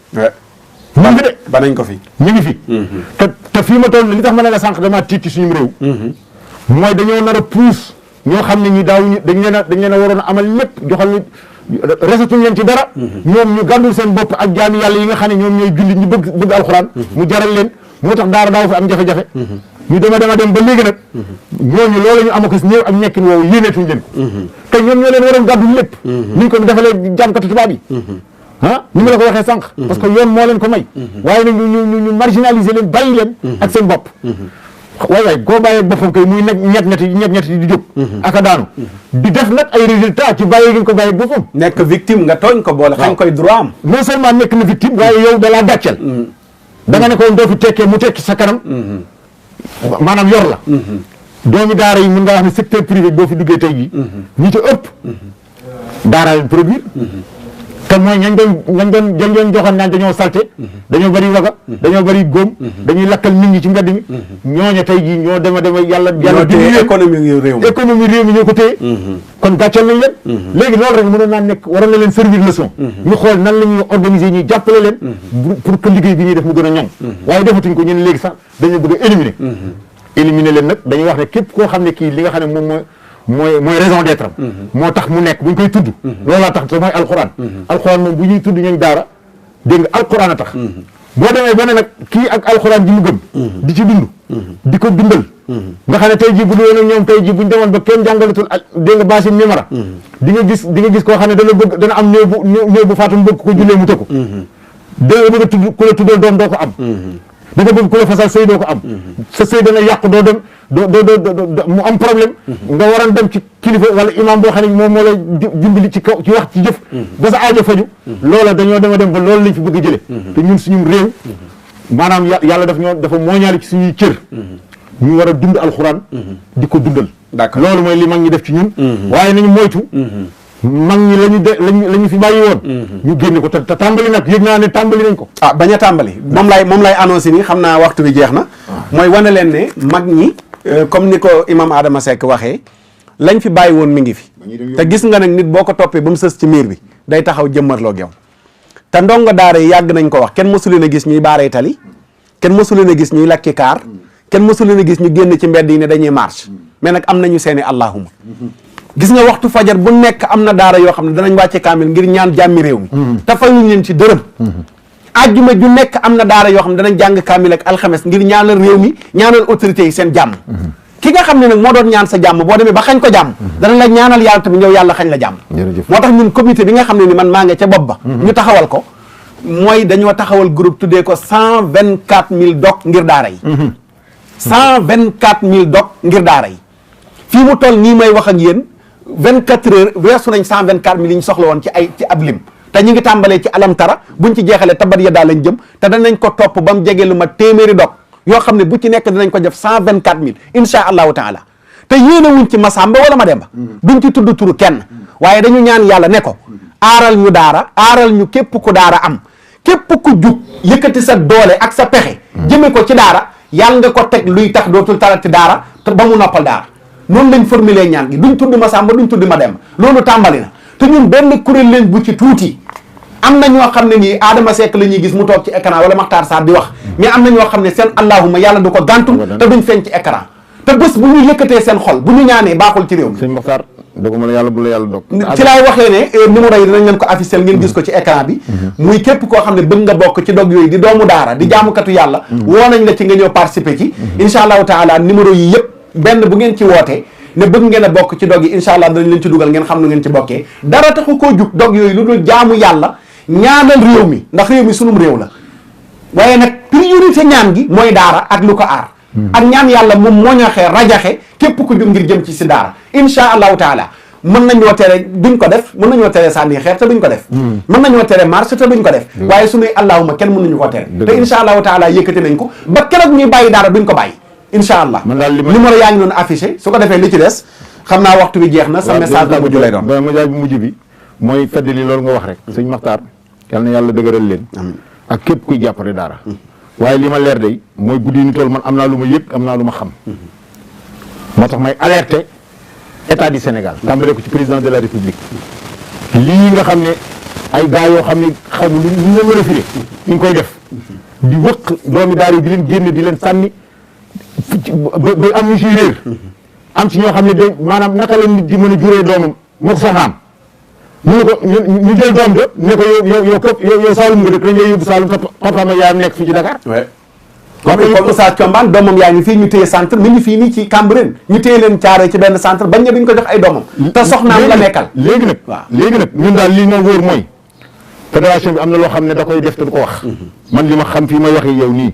ñu ngi fi de ba nañ ko fi. ñu ngi fi. te fii ma toll li tax ma ne la sànq damaa tiit ci suñu réew. mooy dañoo nar a puus ñoo xam ne ñi daawuñu dañ leen a waroon a amal lépp joxal ñu resatuñ leen ci dara. ñoom ñu gàndul seen bopp ak jaami yàlla yi nga xam ne ñoom ñooy jullit ñu bëgg alxuraan. mu jaral leen moo tax daara daaw fi am jafe-jafe. ñu dem ba léegi nag. ñooñu loolu ñu am ko si néew ak nekkin woowu yéeneetuñ leen ko. te ñoom ñoo leen waroon gàddul lépp. ni ñu ko defalee jàmkatu tubaab yi. ni ma la ko waxee sànq. parce que yoon moo leen ko may. waaye nag ñu marginaliser leen bàyyi leen. ak seen bopp. waaye koo bàyyee boppam kay muy nekk ñett di jóg. aka daanu. di def nag ay résultats ci bàyyi gi ko bàyyi boppam. nekk victime nga tooñ ko boole. xañ koy droit am. non seulement nekk na victime waaye yow da laa gàcceel. da nga ne ko doo fi tekkee mu tekki sa kanam. maanaam yor la. doomi daara yi mën nga wax ne secteur privé boo fi duggee tey jii. ñi ci ëpp. daara leen produire. te mooy ñañ doon joxoon naan dañoo salté. dañoo bari waga. dañoo bari góom. dañuy lakkal nit ñi ci mbedd mi. ñooñu tey jii ñoo dema yàlla. téye économie réew mi économie réew mi ñoo ko téye. kon gàccal nañ leen. léegi loolu rek mënoon naa nekk waroon na leen servir leçon. ñu xool nan la ñuy organiser ñuy jàppale leen. pour que liggéey bi ñuy def mu gën a ñoŋ. waaye defatuñ ko ñu ne léegi sax dañoo bëgg a éliminer. éliminer leen nag dañuy wax ne képp koo xam ne kii li nga xam ne moom mooy raison d'être am. moo tax mu nekk bu ñu koy tudd. loolaa tax te mooy alxuraan. alxuraan moom bu ñuy tudd ñooñ daara dégg nga alxuraan a tax. boo demee ba ne nag kii ak alxuraan ji mu gëm. di ci dund. di ko dundal. nga xam ne tey jii bu dul woon ñoom tey jii buñ demoon ba kenn jàngalatul dégg nga baasin mimara. di nga gis koo xam ne dana am néew bu faatu mu bëgg ko jullee mu tëkku. da nga bëgg a tudd ku la tuddal doom doo ko am. da nga bëgg ku la fasal sëy doo ko am. sa sëy dana yàqu doo dem doo mu am problème. nga waroon dem ci kilifa wala imam boo xam ne moom moo lay dimbali ci kaw ci wax ci jëf. ba sa aajo faju loola dañoo dem ba loolu lañ fi bëgg a jëlee. te ñun suñu réew maanaam yàlla dafa mooñaale ci suñuy cër. ñu war a dund alxuraan. di ko dundal. d'accord loolu mooy li mag ñi def ci ñun. waaye nañu moytu. mag ñi lañu fi bàyyi woon. ñu génne ko te tàmbali nag yëg naa ne tàmbali nañ ko. bañ a tàmbali moom lay annoncé nii xam naa waxtu bi jeex na. mooy wane leen ne mag ñi comme ni ko imam Adama Seck waxee lañ fi bàyyi woon mi ngi fi. te gis nga nag nit boo ko toppee ba mu sës ci miir bi day taxaw jëmmarloog yow. te ndongo daara yi yàgg nañ ko wax kenn mësu leen a gis ñuy baaree tali kenn mësu leen a gis ñuy lakki kaar kenn mësu leen a gis ñu génn ci mbedd yi ne dañuy marche mais nag am nañu seeni allahuma gis nga waxtu fajar bu nekk am na daara yoo xam ne danañ wàcce kaamil ngir ñaan jàmmi réew mi te fayuñ leen ci dërëm ajjuma ju nekk am na daara yoo xam ne danañ jàng kaamil ak alxames ngir ñaanal réew mi ñaanal autorités yi seen jàmm ki nga xam ne nag moo doon ñaan sa jàmm boo demee ba xañ ko jàmm dana la ñaanal yàlla tamit ñëw yàlla xañ la jàmm moo tax ñun comité bi nga xam ne ni man maa ngi ca bopp ba ñu taxawal ko mooy dañoo taxawal groupe tuddee ko 124 000 dog ngir daara yi 124 000 dog ngir daara yi fii mu toll nii may wax ak yéen 24 heures weesu nañ 124 000 yi ñu soxla woon ci ab lim te ñu ngi tàmbalee ci alam tara buñ ci jeexalee tabat ya daal lañ jëm te danañ ko topp ba mu jege lu ma téeméeri dog yoo xam ne bu ci nekk dinañ ko def 124 000 insha allahu taala te yéene wuñ ci Masamba wala Mademba duñ ci tudd turu kenn waaye dañu ñaan yàlla ne ko aaral ñu daara aaral ñu képp ku daara am képp ku jug yëkkati sa doole ak sa pexe jëme ko ci daara yàlla nga ko teg luy tax dootul talati daara te ba mu noppal daara noonu lañ formuler ñaan gi duñ tudd Masamba duñ tudd Mademba loolu tàmbali na te ñun benn kuréel leen bu ci tuuti am na ñoo xam ne nii Adama Seck la ñuy gis mu toog ci écran wala Makhtar Sarr di wax mais am na ñoo xam ne seen allahuma yàlla du ko gàntul te duñ feeñ ci écran te bés bu ñu yëkkatee seen xol bu ñu ñaanee baaxul ci réew mi. sëñ Makhtar doguma la yàlla bu la yàlla dog ci laay waxee ne numéro yi dinañ leen ko afficher ngeen gis ko ci écran bi muy képp koo xam ne bëgg nga bokk ci dog yooyu di doomu daara di jaamukatu yàlla woo nañ la ci nga ñëw participer ci incha allahu taala numéro yi yëpp benn bu ngeen ci wootee ne bëgg ngeen a bokk ci dog yi incha allah danañ leen ci dugal ngeen xam nu ngeen ci bokkee dara taxu koo jug dog yooyu lu dul jaamu yàlla ñaanal réew mi ndax réew mi sunum réew la waaye nag priorité ñaan gi mooy daara ak lu ko aar ak ñaan yàlla moom moñoxee rajaxe képp ku jug ngir jëm ci si daara incha allahu taala mën nañoo tere duñ ko def mën nañoo tere sànni xeer te duñ ko def mën nañoo tere marché te duñ ko def waaye suñuy allahuma kenn mën nañu ko tere te incha allahu taala yëkkati nañ ko ba keroog ñuy bàyyi daara duñ ko bàyyi incha allah numéro yaa ngi doon affiché su ko defee li ci des xam naa waxtu bi jeex na sa message la mujj lay doon message bu mujj bi mooy feddali loolu nga wax rek sëñ Makhtar yal na yàlla dëgëral leen ak képp kuy jàppale daara waaye li ma leer day mooy guddi ni tool man am naa lu ma yëg am naa lu ma xam moo tax may alerter état du Sénégal tàmbale ko ci président de la république lii nga xam ne ay gars yoo xam ne xamu lu ñu la mën a firé ñu ngi koy def di wëq doomi daara yi di leen génne di leen sànni ba am ñu siy réer am ci ñoo xam ne de maanaam naka la nit di mën a juree doomam moo ko soxnaam mu ne ko ñu jël doom de ne ko yow Saalum nga dëkk dañ lay yóbbu Saalum papa ma yaayam nekk fii ci Dakar. comme Oustaz Thiombane doomam yaa ngi fii ñu téye centre mi ngi fii nii ci Cambérène ñu téye leen caare ci benn centre bañ ne duñ ko jox ay doomam. te soxnaam la nekkal léegi nag waaw léegi nag ñun daal lii ma wóor mooy fédération bi am na loo xam ne da koy def te du ko wax. man li ma xam fii may waxee yow nii.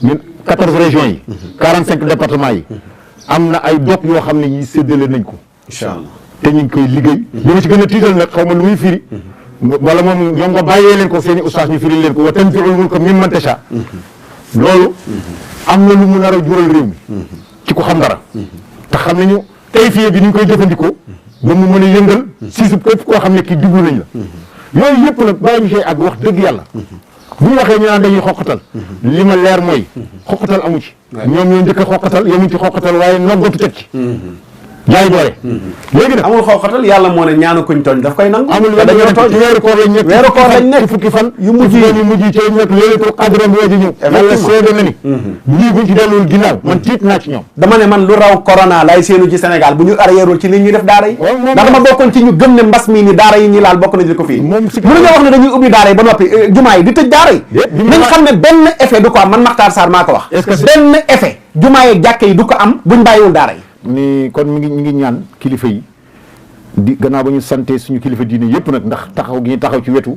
ñun 14 régions yi. 45 départements yi. am na ay dog yoo xam ne ñi séddale nañ ko. incha allah te ñu ngi koy liggéey. li ma ci gën a tiital nag xaw ma lu muy firi. wala moom ñoom nga bàyyee leen ko seen i ustaas ñu firi leen ko wa tanzi'ul mulka mimman tashaa. loolu am na lu mu nar a jural réew mi. ci ko xam dara. te xam nañu tey fii bi ni ñu koy jëfandikoo. ba mu mën a yëngal. si su képp koo xam ne kii jublu nañ la. yooyu yëpp nag bàyyi ñu see ak wax dëgg yàlla. bu ñu waxee ñu naan dañuy xoqatal. li ma leer mooy. xoqatal amu ci. ñoom ñoo njëkk a xoqatal yemuñ ci xoqatal waaye noggatu teg ci. jaay doole. léegi nag amul xoqatal yàlla moo ne ñaanu kuñ tooñ daf koy nangu. amul dañoo tooñ weeru koor lañ nekk. weeru koor lañ nekk fukki fan yu mujj yi ci nekk léegi qadr bi waji ñëw. yàlla seede na ni. lii buñ ci delluwul ginnaaw man tiit naa ci ñoom. dama ne man lu raw corona lay seenu ci Sénégal bu ñu arrièreul ci li ñuy def daara yi. ndax dama bokkoon ci ñu gëm ne mbas mii ni daara yi ñuy laal bokk na ci ko fii. mënuñoo wax ne dañuy ubbi daara yi ba noppi jumaa yi di tëj daara yi. nañ xam ne benn effet du ko am man Makhtar Sarr maa ko wax. benn effet jumaa yi jàkke yi du ko am buñ bàyyiwul daara yi. ni kon mi ngi ñaan kilifa yi di gannaaw ba ñu sante suñu kilifa diine yëpp nag ndax taxaw gi ñu taxaw ci wetu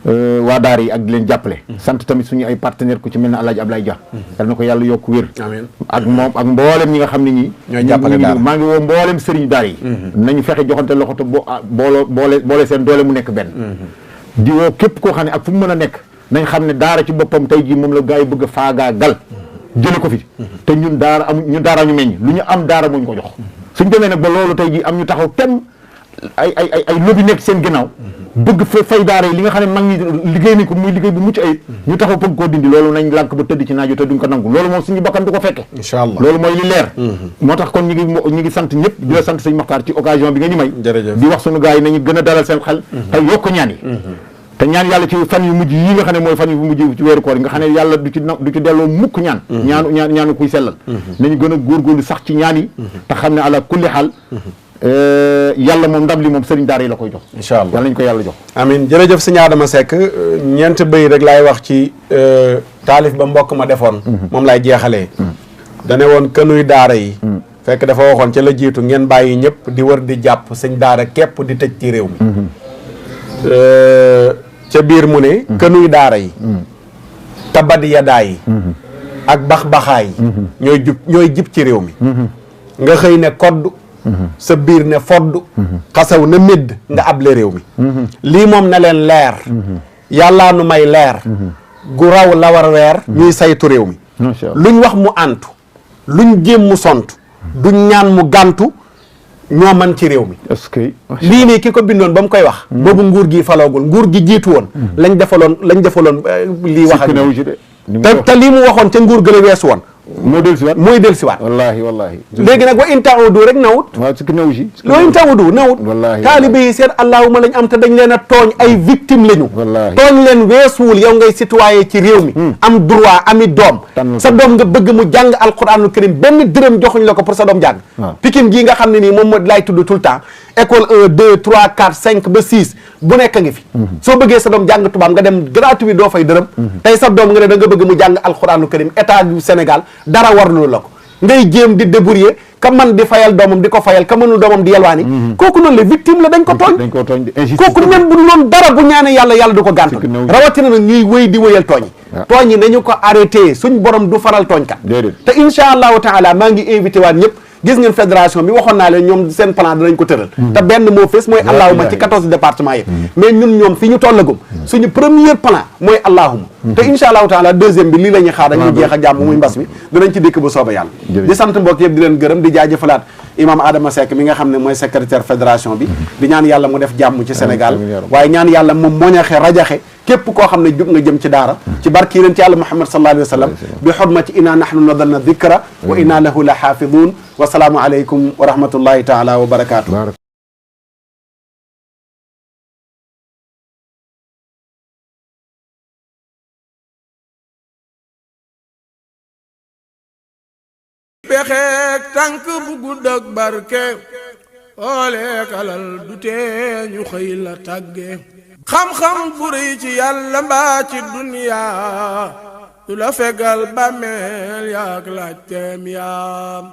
waa daara yi ak di leen jàppale sant tamit suñu ay partenaire ku ci mel ne Alaaji Ablaye Dia yal na ko yàlla yokk wér amiin ak moom ak mboolem ñi nga xam ne ñi ñooy jàppale daara maa ngi woo mboolem sëriñ daara yi nañu fexe joxante loxo te boole seen doole mu nekk benn di woo képp koo xam ne ak fu mu mën a nekk nañ xam ne daara ci boppam tey jii moom la gars yi bëgg a faagaagal jële ko fi te ñun daara ñu meññ lu ñu am daara moo ñu ko jox suñ demee nag ba loolu tey jii am ñu taxaw tem ay lobby nekk seen ginnaaw bëgg fay daara yi li nga xam ne mag ñi liggéey nañ ko muy liggéey bu mucc ayib ñu taxaw bëgg koo dindi loolu nañ lànk ba tëdd ci naaju te duñ ko nangu loolu moom suñu bakkan du ko fekke incha allah loolu mooy li leer moo tax kon ñu ngi sant ñëpp di la sant sëñ Makhtar ci occasion bi nga ñu may di wax suñu gars yi nañu gën a dalal seen xel te yokk ñaan yi te ñaan yàlla ci fan yu mujj yi nga xam ne mooy fan yu mujj ci weeru koor yi nga xam ne yàlla du ci delloo mukk ñaan ñaanu kuy sellal nañu gën a góorgóorlu sax ci ñaan yi te xam ne ala kulli xaal yàlla moom ndam li moom sëriñ daara yi la koy jox incha allah yàlla nañu ko yàlla jox amiin jërëjëf sëñ Adama Seck ñeent bëy rek laay wax ci taalif ba mbokk ma defoon moom laay jeexalee dane woon kënuy daara yi fekk dafa waxoon ca la jiitu ngeen bàyyi ñëpp di wër di jàpp sëñ daara képp di tëj ci réew mi ca biir mu ne kënuy daara yi tabat yadaa yi ak bax-baxaa yi ñooy jib ci réew mi nga xëy ne kodd sa biir ne fodd xasaw na médd nga able réew mi lii moom na leen leer yàllaa nu may leer gu raw la war weer ñuy saytu réew mi luñ wax mu antu luñ jéem mu sont du ñaan mu gàntu ñoo man ci réew mi. est-ce que lii nii ki ko bindoon ba mu koy wax. boobu nguur gi faloogul nguur gi jiitu woon. lañ defaloon lii wax ak te lii mu waxoon ca nguur gën a weesu woon. moo dellusiwaat mooy dellusiwaat. wallaahi. léegi nag wa in ta'udu rek nawut. waaw sikki newu si. wa in ta'udu nawut. wallaahi taalibe yi seen allahuma lañ am te dañ leen a tooñ ay victime lañu. wallaahi tooñ leen weesuwul yow ngay citoyen ci réew mi. am droit ami doom. sa doom nga bëgg mu jàng alquranul karim benn dërëm joxuñ la ko pour sa doom jàng. Pikine gii nga xam ne nii moom moo laay tudd tout le temps école 1 2 3 4 5 ba 6 bu nekk ngi fi. soo bëggee sa doom jàng tubaab nga dem gratuit doo fay dërëm. tey sa doom nga ne da nga bëgg mu jàng alquranul karim état du Sénégal dara warlu la ko ngay jéem di débrouiller ka man di fayal doomam di ko fayal ka mënul doomam di yelwaani kooku noonu la victime la dañ ko tooñ kooku même bu noonu dara bu ñaane yàlla du ko gàntal rawatina nag ñuy wéy di wéyal tooñ yi tooñ yi nañu ko arrêté suñ borom du faral tooñkat te insha allahu taala maa ngi invité waat ñëpp gis ngeen fédération bi waxoon naa leen ñoom seen plan danañ ko tëral te benn moo fees mooy allahuma ci 14 départements yëpp mais ñun ñoom fi ñu tollagum suñu premier plan mooy allahuma te insha allahu taala deuxième bi lii la ñuy xaar dañuy jeex a jàmm muy mbas mi danañ ci dikk bu sooba yàlla di sant mbokk yëpp di leen gërëm di jaajëfalaat imam Adama Seck mi nga xam ne mooy secrétaire fédération bi di ñaan yàlla mu def jàmm ci Sénégal waaye ñaan yàlla mu moñaxe rajaxe képp koo xam ne jug nga jëm ci daara ci barki leen ci yàlla Muhammad sallallahu alayhi wa sallam bi xurmati inna nahnu nadalna dhikra wa inna lahu la xaafidun wa salaamu aleykum wa rahmatullahi taala wa barakaatu. pexeek tànk bu gudd ak barke ooleek alal du tee ñu xëy la tàgge xam-xam bu rëy ci yàlla mbaa ci duniyaa du la fegal bàmmeel yaak laaj teem yaam